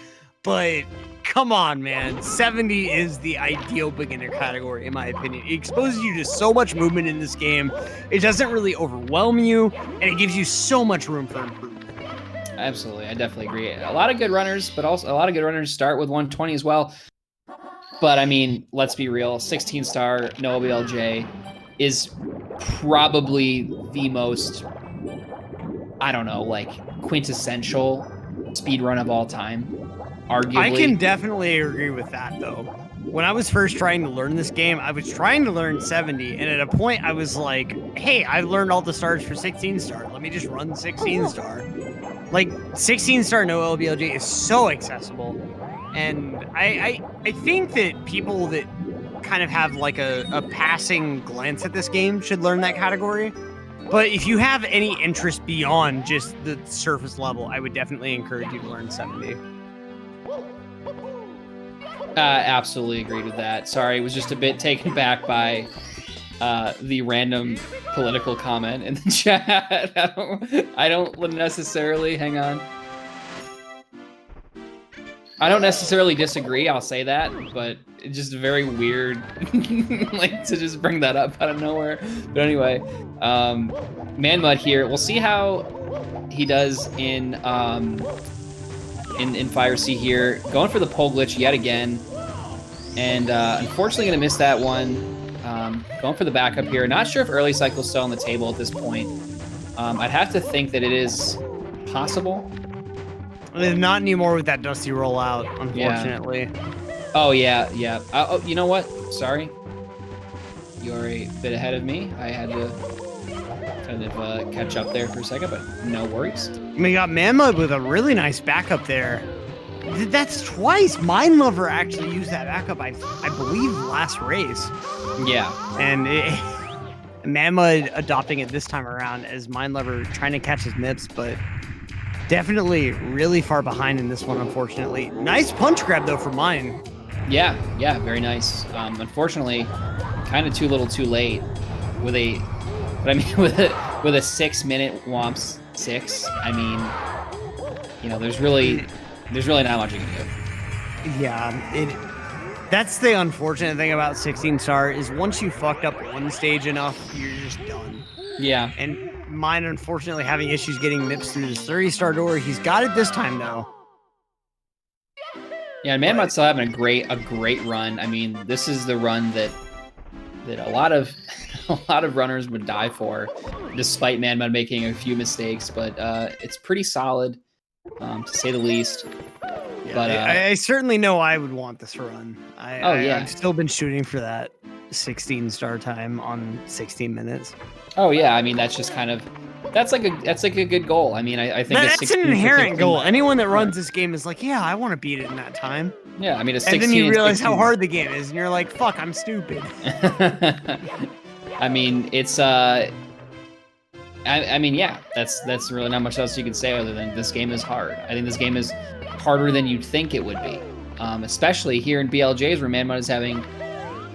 But come on, man. 70 is the ideal beginner category, in my opinion. It exposes you to so much movement in this game. It doesn't really overwhelm you, and it gives you so much room for improvement. Absolutely. I definitely agree. A lot of good runners, but also a lot of good runners start with 120 as well. But I mean, let's be real. 16 star, no OBLJ is probably the most, I don't know, like quintessential speed run of all time. Arguably. I can definitely agree with that, though. When I was first trying to learn this game, I was trying to learn 70, and at a point I was like, hey, I learned all the stars for 16 star. Let me just run 16 star. Like, 16 star no LBLJ is so accessible. And I think that people that kind of have like a passing glance at this game should learn that category. But if you have any interest beyond just the surface level, I would definitely encourage you to learn 70. Absolutely agreed with that. Sorry, was just a bit taken back by the random political comment in the chat. I don't necessarily, hang on. I don't necessarily disagree, I'll say that, but it's just very weird like to just bring that up out of nowhere. But anyway, manXmud here. We'll see how he does in Fire Sea here. Going for the pole glitch yet again. And unfortunately gonna miss that one. Going for the backup here. Not sure if early cycle's still on the table at this point. I'd have to think that it is possible. Not anymore with that Dusty rollout, unfortunately. Yeah. Oh, yeah, yeah. Oh, you know what? Sorry. You're a bit ahead of me. I had to kind of catch up there for a second, but no worries. We got manXmud with a really nice backup there. That's twice. Minelover actually used that backup, I believe, last race. Yeah. And manXmud adopting it this time around as Minelover trying to catch his mips, but definitely really far behind in this one, unfortunately. Nice punch grab, though, for Mine. Yeah, yeah, very nice. Unfortunately, kind of too little too late with a, but I mean, with a 6 minute Womps 6, I mean, you know, there's really not much you can do. Yeah, that's the unfortunate thing about 16 star is once you fucked up one stage enough, you're just done. Yeah. And Mine, unfortunately, having issues getting mips through this 30 star door. He's got it this time, though. Yeah, manXmud's still having a great run. I mean, this is the run that a lot of runners would die for, despite manXmud making a few mistakes. But it's pretty solid, to say the least. Yeah, but I certainly know I would want this run. Yeah. I've still been shooting for that 16 star time on 16 minutes. Oh yeah, I mean that's just kind of that's like a good goal. I mean, I think that's an inherent goal. Anyone that runs this game is like, yeah, I want to beat it in that time. Yeah, I mean, a 16 and then you realize how hard the game is, and you're like, fuck, I'm stupid. I mean, it's I mean, yeah, that's really not much else you can say other than this game is hard. I think this game is harder than you'd think it would be, especially here in BLJs where manXmud is having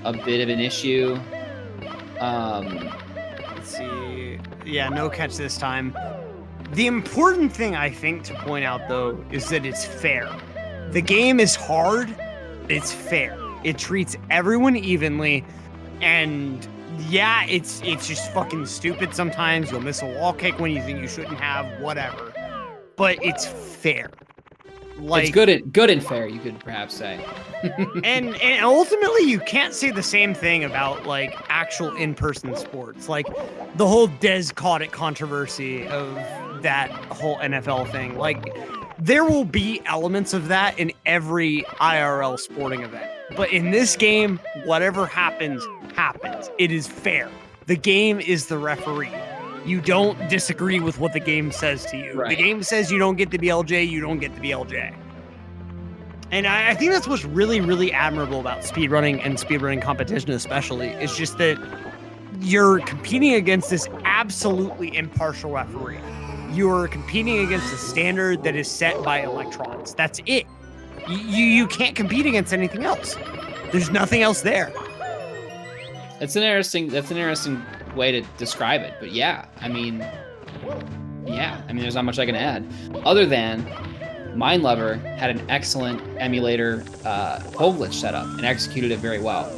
a bit of an issue. Let's see. Yeah, no catch this time. The important thing I think to point out though is that it's fair. The game is hard, it's fair. It treats everyone evenly, and yeah, it's just fucking stupid sometimes. You'll miss a wall kick when you think you shouldn't have, whatever. But it's fair. Like, it's good and fair, you could perhaps say. and ultimately you can't say the same thing about like actual in-person sports. Like the whole Des caught it controversy of that whole NFL thing. Like there will be elements of that in every IRL sporting event. But in this game, whatever happens, happens. It is fair. The game is the referee. You don't disagree with what the game says to you. Right. The game says you don't get the BLJ, you don't get the BLJ. And I think that's what's really, really admirable about speedrunning and speedrunning competition especially, is just that you're competing against this absolutely impartial referee. You're competing against a standard that is set by electrons. That's it. You can't compete against anything else. There's nothing else there. That's an interesting way to describe it. But yeah, I mean, there's not much I can add other than Minelover had an excellent emulator pole glitch setup and executed it very well.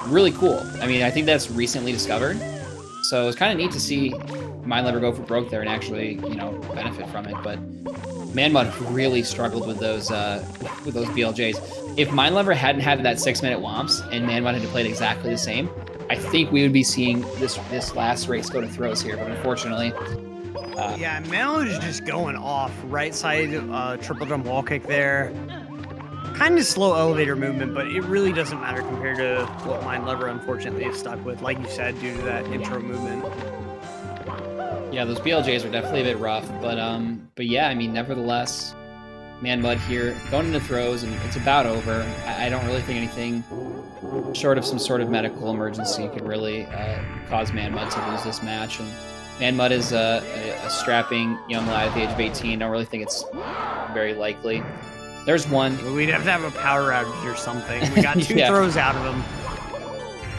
Really cool. I mean, I think that's recently discovered, so it's kind of neat to see Minelover go for broke there and actually, benefit from it. But manXmud really struggled with those BLJs. If Minelover hadn't had that 6-minute womps and manXmud had played exactly the same, I think we would be seeing this last race go to throws here. But unfortunately, yeah, manXmud is just going off. Right side triple jump wall kick there. Kind of slow elevator movement, but it really doesn't matter compared to what Minelover unfortunately is stuck with, like you said, due to that intro movement. Yeah, those BLJs are definitely a bit rough, but yeah, I mean, nevertheless, manXmud here going into throws, and it's about over. I don't really think anything short of some sort of medical emergency could really cause manXmud to lose this match. And manXmud is a strapping young lad at the age of 18. Don't really think it's very likely. There's one. We'd have to have a power outage or something. We got 2 Yeah. throws out of him.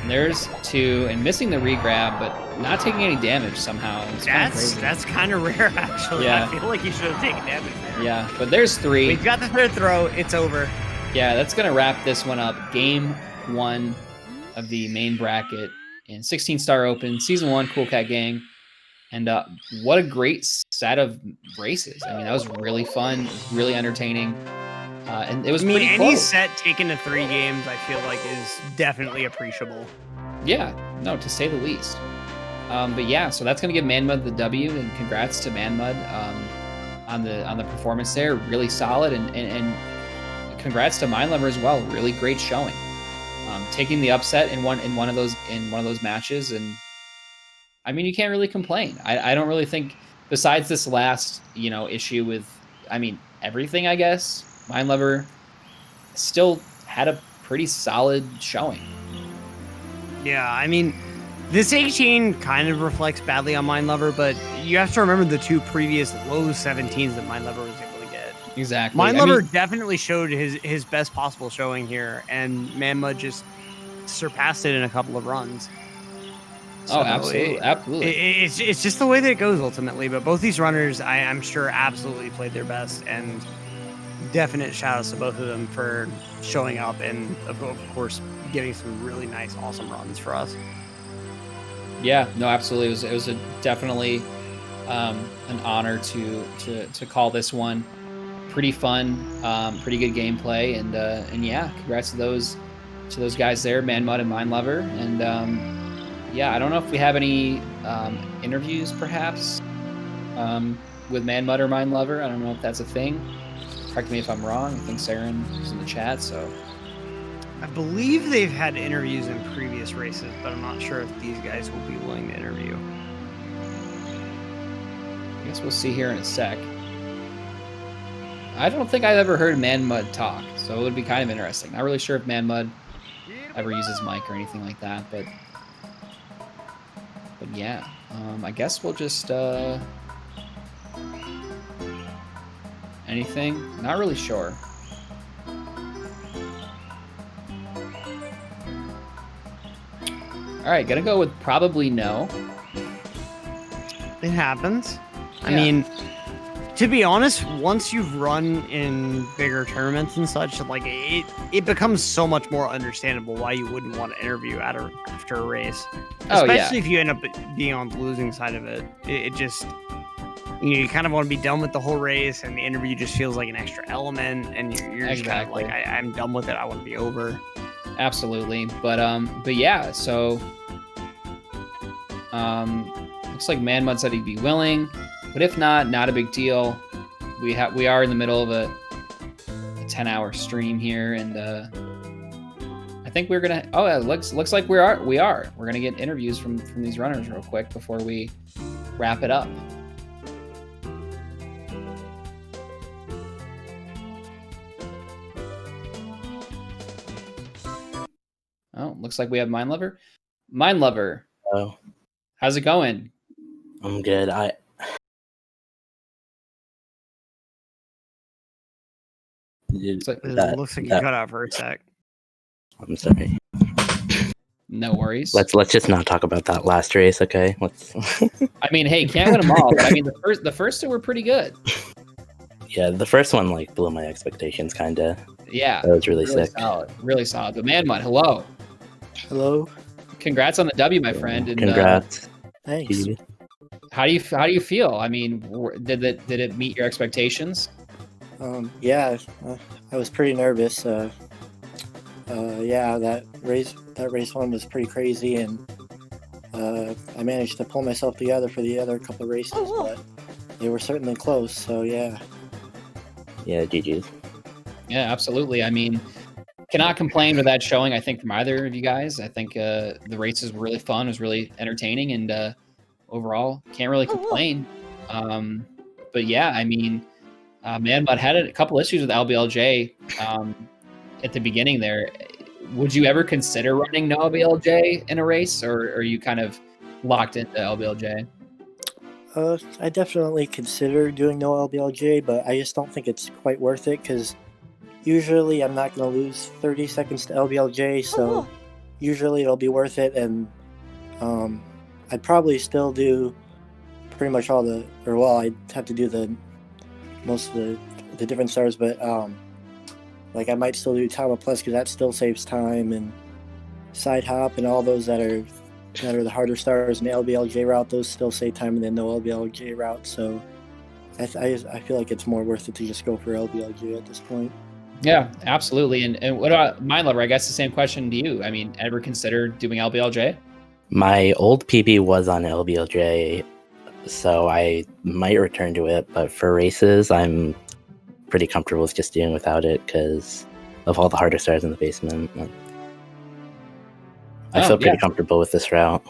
There's 2, and missing the regrab, but not taking any damage somehow. That's kind of rare, actually. Yeah. I feel like he should have taken damage there. Yeah, but there's 3. We've got the 3rd throw. It's over. Yeah, that's going to wrap this one up. Game 1 of the main bracket in 16-star open, season 1, Cool Cat Gang. And what a great set of races. I mean, that was really fun, really entertaining. And it was pretty any close. set taken to 3 games, I feel like is definitely appreciable. Yeah, no, to say the least. But yeah, so that's going to give manXmud the W, and congrats to manXmud on the performance there. Really solid, and congrats to Minelover as well. Really great showing. Taking the upset in one of those matches, and I mean, you can't really complain. I don't really think, besides this last issue with, I mean, everything, I guess, Minelover still had a pretty solid showing. Yeah, I mean, this 18 kind of reflects badly on Minelover, but you have to remember the 2 previous low 17s that Minelover was able to get. Exactly. Minelover definitely showed his best possible showing here, and manXmud just surpassed it in a couple of runs. So absolutely. It's just the way that it goes ultimately. But both these runners, I'm sure, absolutely played their best, and definite shout outs to both of them for showing up and of course getting some really nice, awesome runs for us. Yeah, no, absolutely. It was definitely an honor to call this one. Pretty fun, pretty good gameplay, and yeah, congrats to those guys there, manXmud and Minelover. And yeah, I don't know if we have any interviews perhaps with manXmud or Minelover. I don't know if that's a thing. Correct me if I'm wrong. I think Saren is in the chat, so. I believe they've had interviews in previous races, but I'm not sure if these guys will be willing to interview. I guess we'll see here in a sec. I don't think I've ever heard manXmud talk, so it would be kind of interesting. Not really sure if manXmud ever uses mic or anything like that, but yeah, I guess we'll just anything? Not really sure. All right, gonna go with probably no. It happens. Yeah. I mean, to be honest, once you've run in bigger tournaments and such, like it becomes so much more understandable why you wouldn't want to interview after a race. Oh, Especially yeah. if you end up being on the losing side of it. It just you kind of want to be done with the whole race, and the interview just feels like an extra element, and you're just kind of like, I'm done with it. I want to be over. Absolutely, but yeah. So, looks like manXmud said he'd be willing, but if not, not a big deal. We are in the middle of a 10-hour stream here, and I think we're gonna. Oh, it looks like we are. We're gonna get interviews from these runners real quick before we wrap it up. Oh, looks like we have Minelover. Minelover. Oh, how's it going? I'm good. It looks like you cut out for a sec. I'm sorry. No worries. Let's just not talk about that last race, okay? Let's. I mean, hey, can't win them all, but I mean, the first two were pretty good. Yeah, the first one like blew my expectations, kind of. Yeah, that was really sick. Solid, really solid. But manXmud, hello. Hello. Congrats on the W, my friend. And, congrats. Thanks. How do you feel? I mean, did it meet your expectations? Yeah, I was pretty nervous. Yeah, that race one was pretty crazy, and I managed to pull myself together for the other couple of races, but they were certainly close. So yeah. Yeah, GG's. Yeah, absolutely. I mean, cannot complain with that showing. I think from either of you guys. I think the races were really fun. It was really entertaining, and overall, can't really complain. But yeah, I mean, manXmud had a couple issues with LBLJ at the beginning there. Would you ever consider running no LBLJ in a race, or are you kind of locked into LBLJ? I definitely consider doing no LBLJ, but I just don't think it's quite worth it, because usually I'm not going to lose 30 seconds to LBLJ, so usually it'll be worth it, and I'd probably still do pretty much all the, or well, I'd have to do most of the different stars, but like I might still do Tama Plus, because that still saves time, and Side Hop and all those that are the harder stars, and the LBLJ route, those still save time in the no LBLJ route. So I feel like it's more worth it to just go for LBLJ at this point. Yeah, absolutely. And what about Minelover? I guess the same question to you. I mean, ever consider doing LBLJ? My old PB was on LBLJ, so I might return to it, but for races, I'm pretty comfortable with just doing without it because of all the harder stars in the basement. I feel pretty comfortable with this route,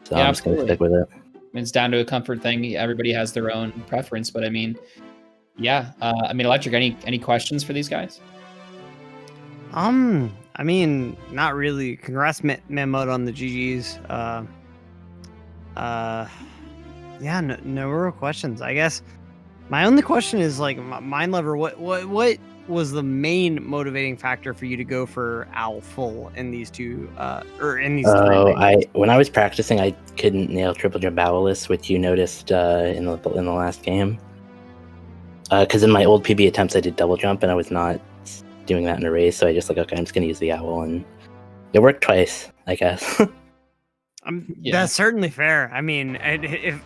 so I'm just going to stick with it. It's down to a comfort thing. Everybody has their own preference, but I mean, yeah. I mean, Electric, any questions for these guys? I mean, not really. Congrats, manXmud, on the GGs. Yeah, no real questions. I guess my only question is like Minelover. What was the main motivating factor for you to go for Owl full in these two or in these three races? When I was practicing, I couldn't nail triple jump owlless, which you noticed in the last game. Because in my old PB attempts, I did double jump, and I was not doing that in a race, so I just like, okay, I'm just gonna use the owl, and it worked twice, I guess. That's certainly fair. I mean, if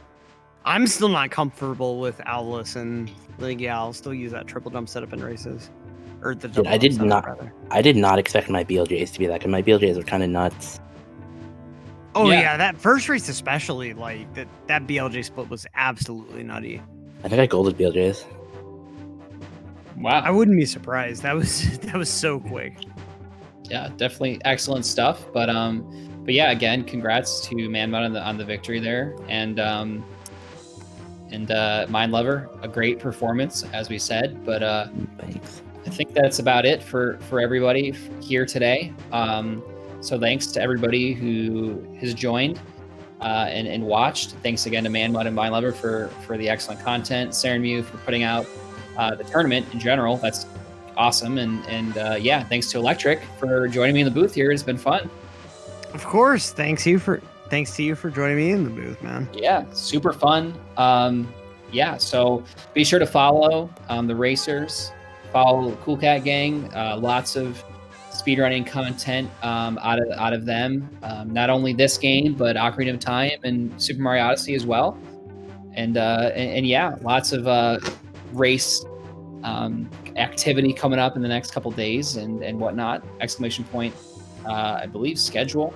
I'm still not comfortable with owlless, and like, yeah, I'll still use that triple jump setup in races, or the double jump setup, rather. I did not expect my BLJs to be that good. My BLJs were kind of nuts. Oh yeah, that first race especially, like that BLJ split was absolutely nutty. I think I golded BLJs. Wow, I wouldn't be surprised. That was so quick. Yeah, definitely excellent stuff. But yeah, again, congrats to manXmud on the victory there, and Minelover, a great performance, as we said. But thanks. I think that's about it for everybody here today. So thanks to everybody who has joined and watched. Thanks again to manXmud and Minelover for the excellent content. Sarenmu for putting out the tournament in general. That's awesome. And yeah, thanks to Electric for joining me in the booth here. It's been fun. Of course. Thanks to you for joining me in the booth, man. Yeah, super fun. Yeah, so be sure to follow the racers, follow Cool Cat Gang. Lots of speedrunning content out of them. Not only this game, but Ocarina of Time and Super Mario Odyssey as well. and yeah, lots of race activity coming up in the next couple days and whatnot. Exclamation point, I believe schedule.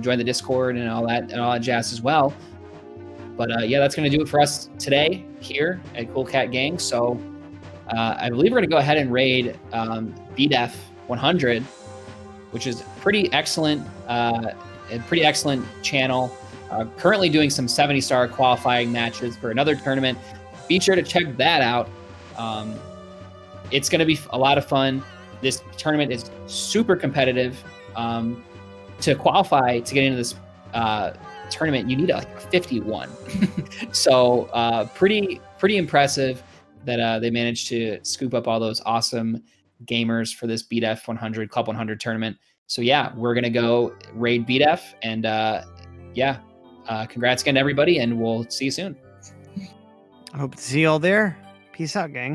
Join the Discord and all that jazz as well. But yeah, that's gonna do it for us today here at Cool Cat Gang. So I believe we're gonna go ahead and raid BDEF 100, which is pretty excellent, a pretty excellent channel. Currently doing some 70-star qualifying matches for another tournament. Be sure to check that out. It's going to be a lot of fun. This tournament is super competitive. To qualify to get into this tournament, you need like a 51. So pretty impressive that they managed to scoop up all those awesome gamers for this BDEF 100 Club 100 tournament. So yeah, we're gonna go raid BDEF, and yeah, congrats again to everybody, and we'll see you soon. I hope to see you all there. Peace out, gang.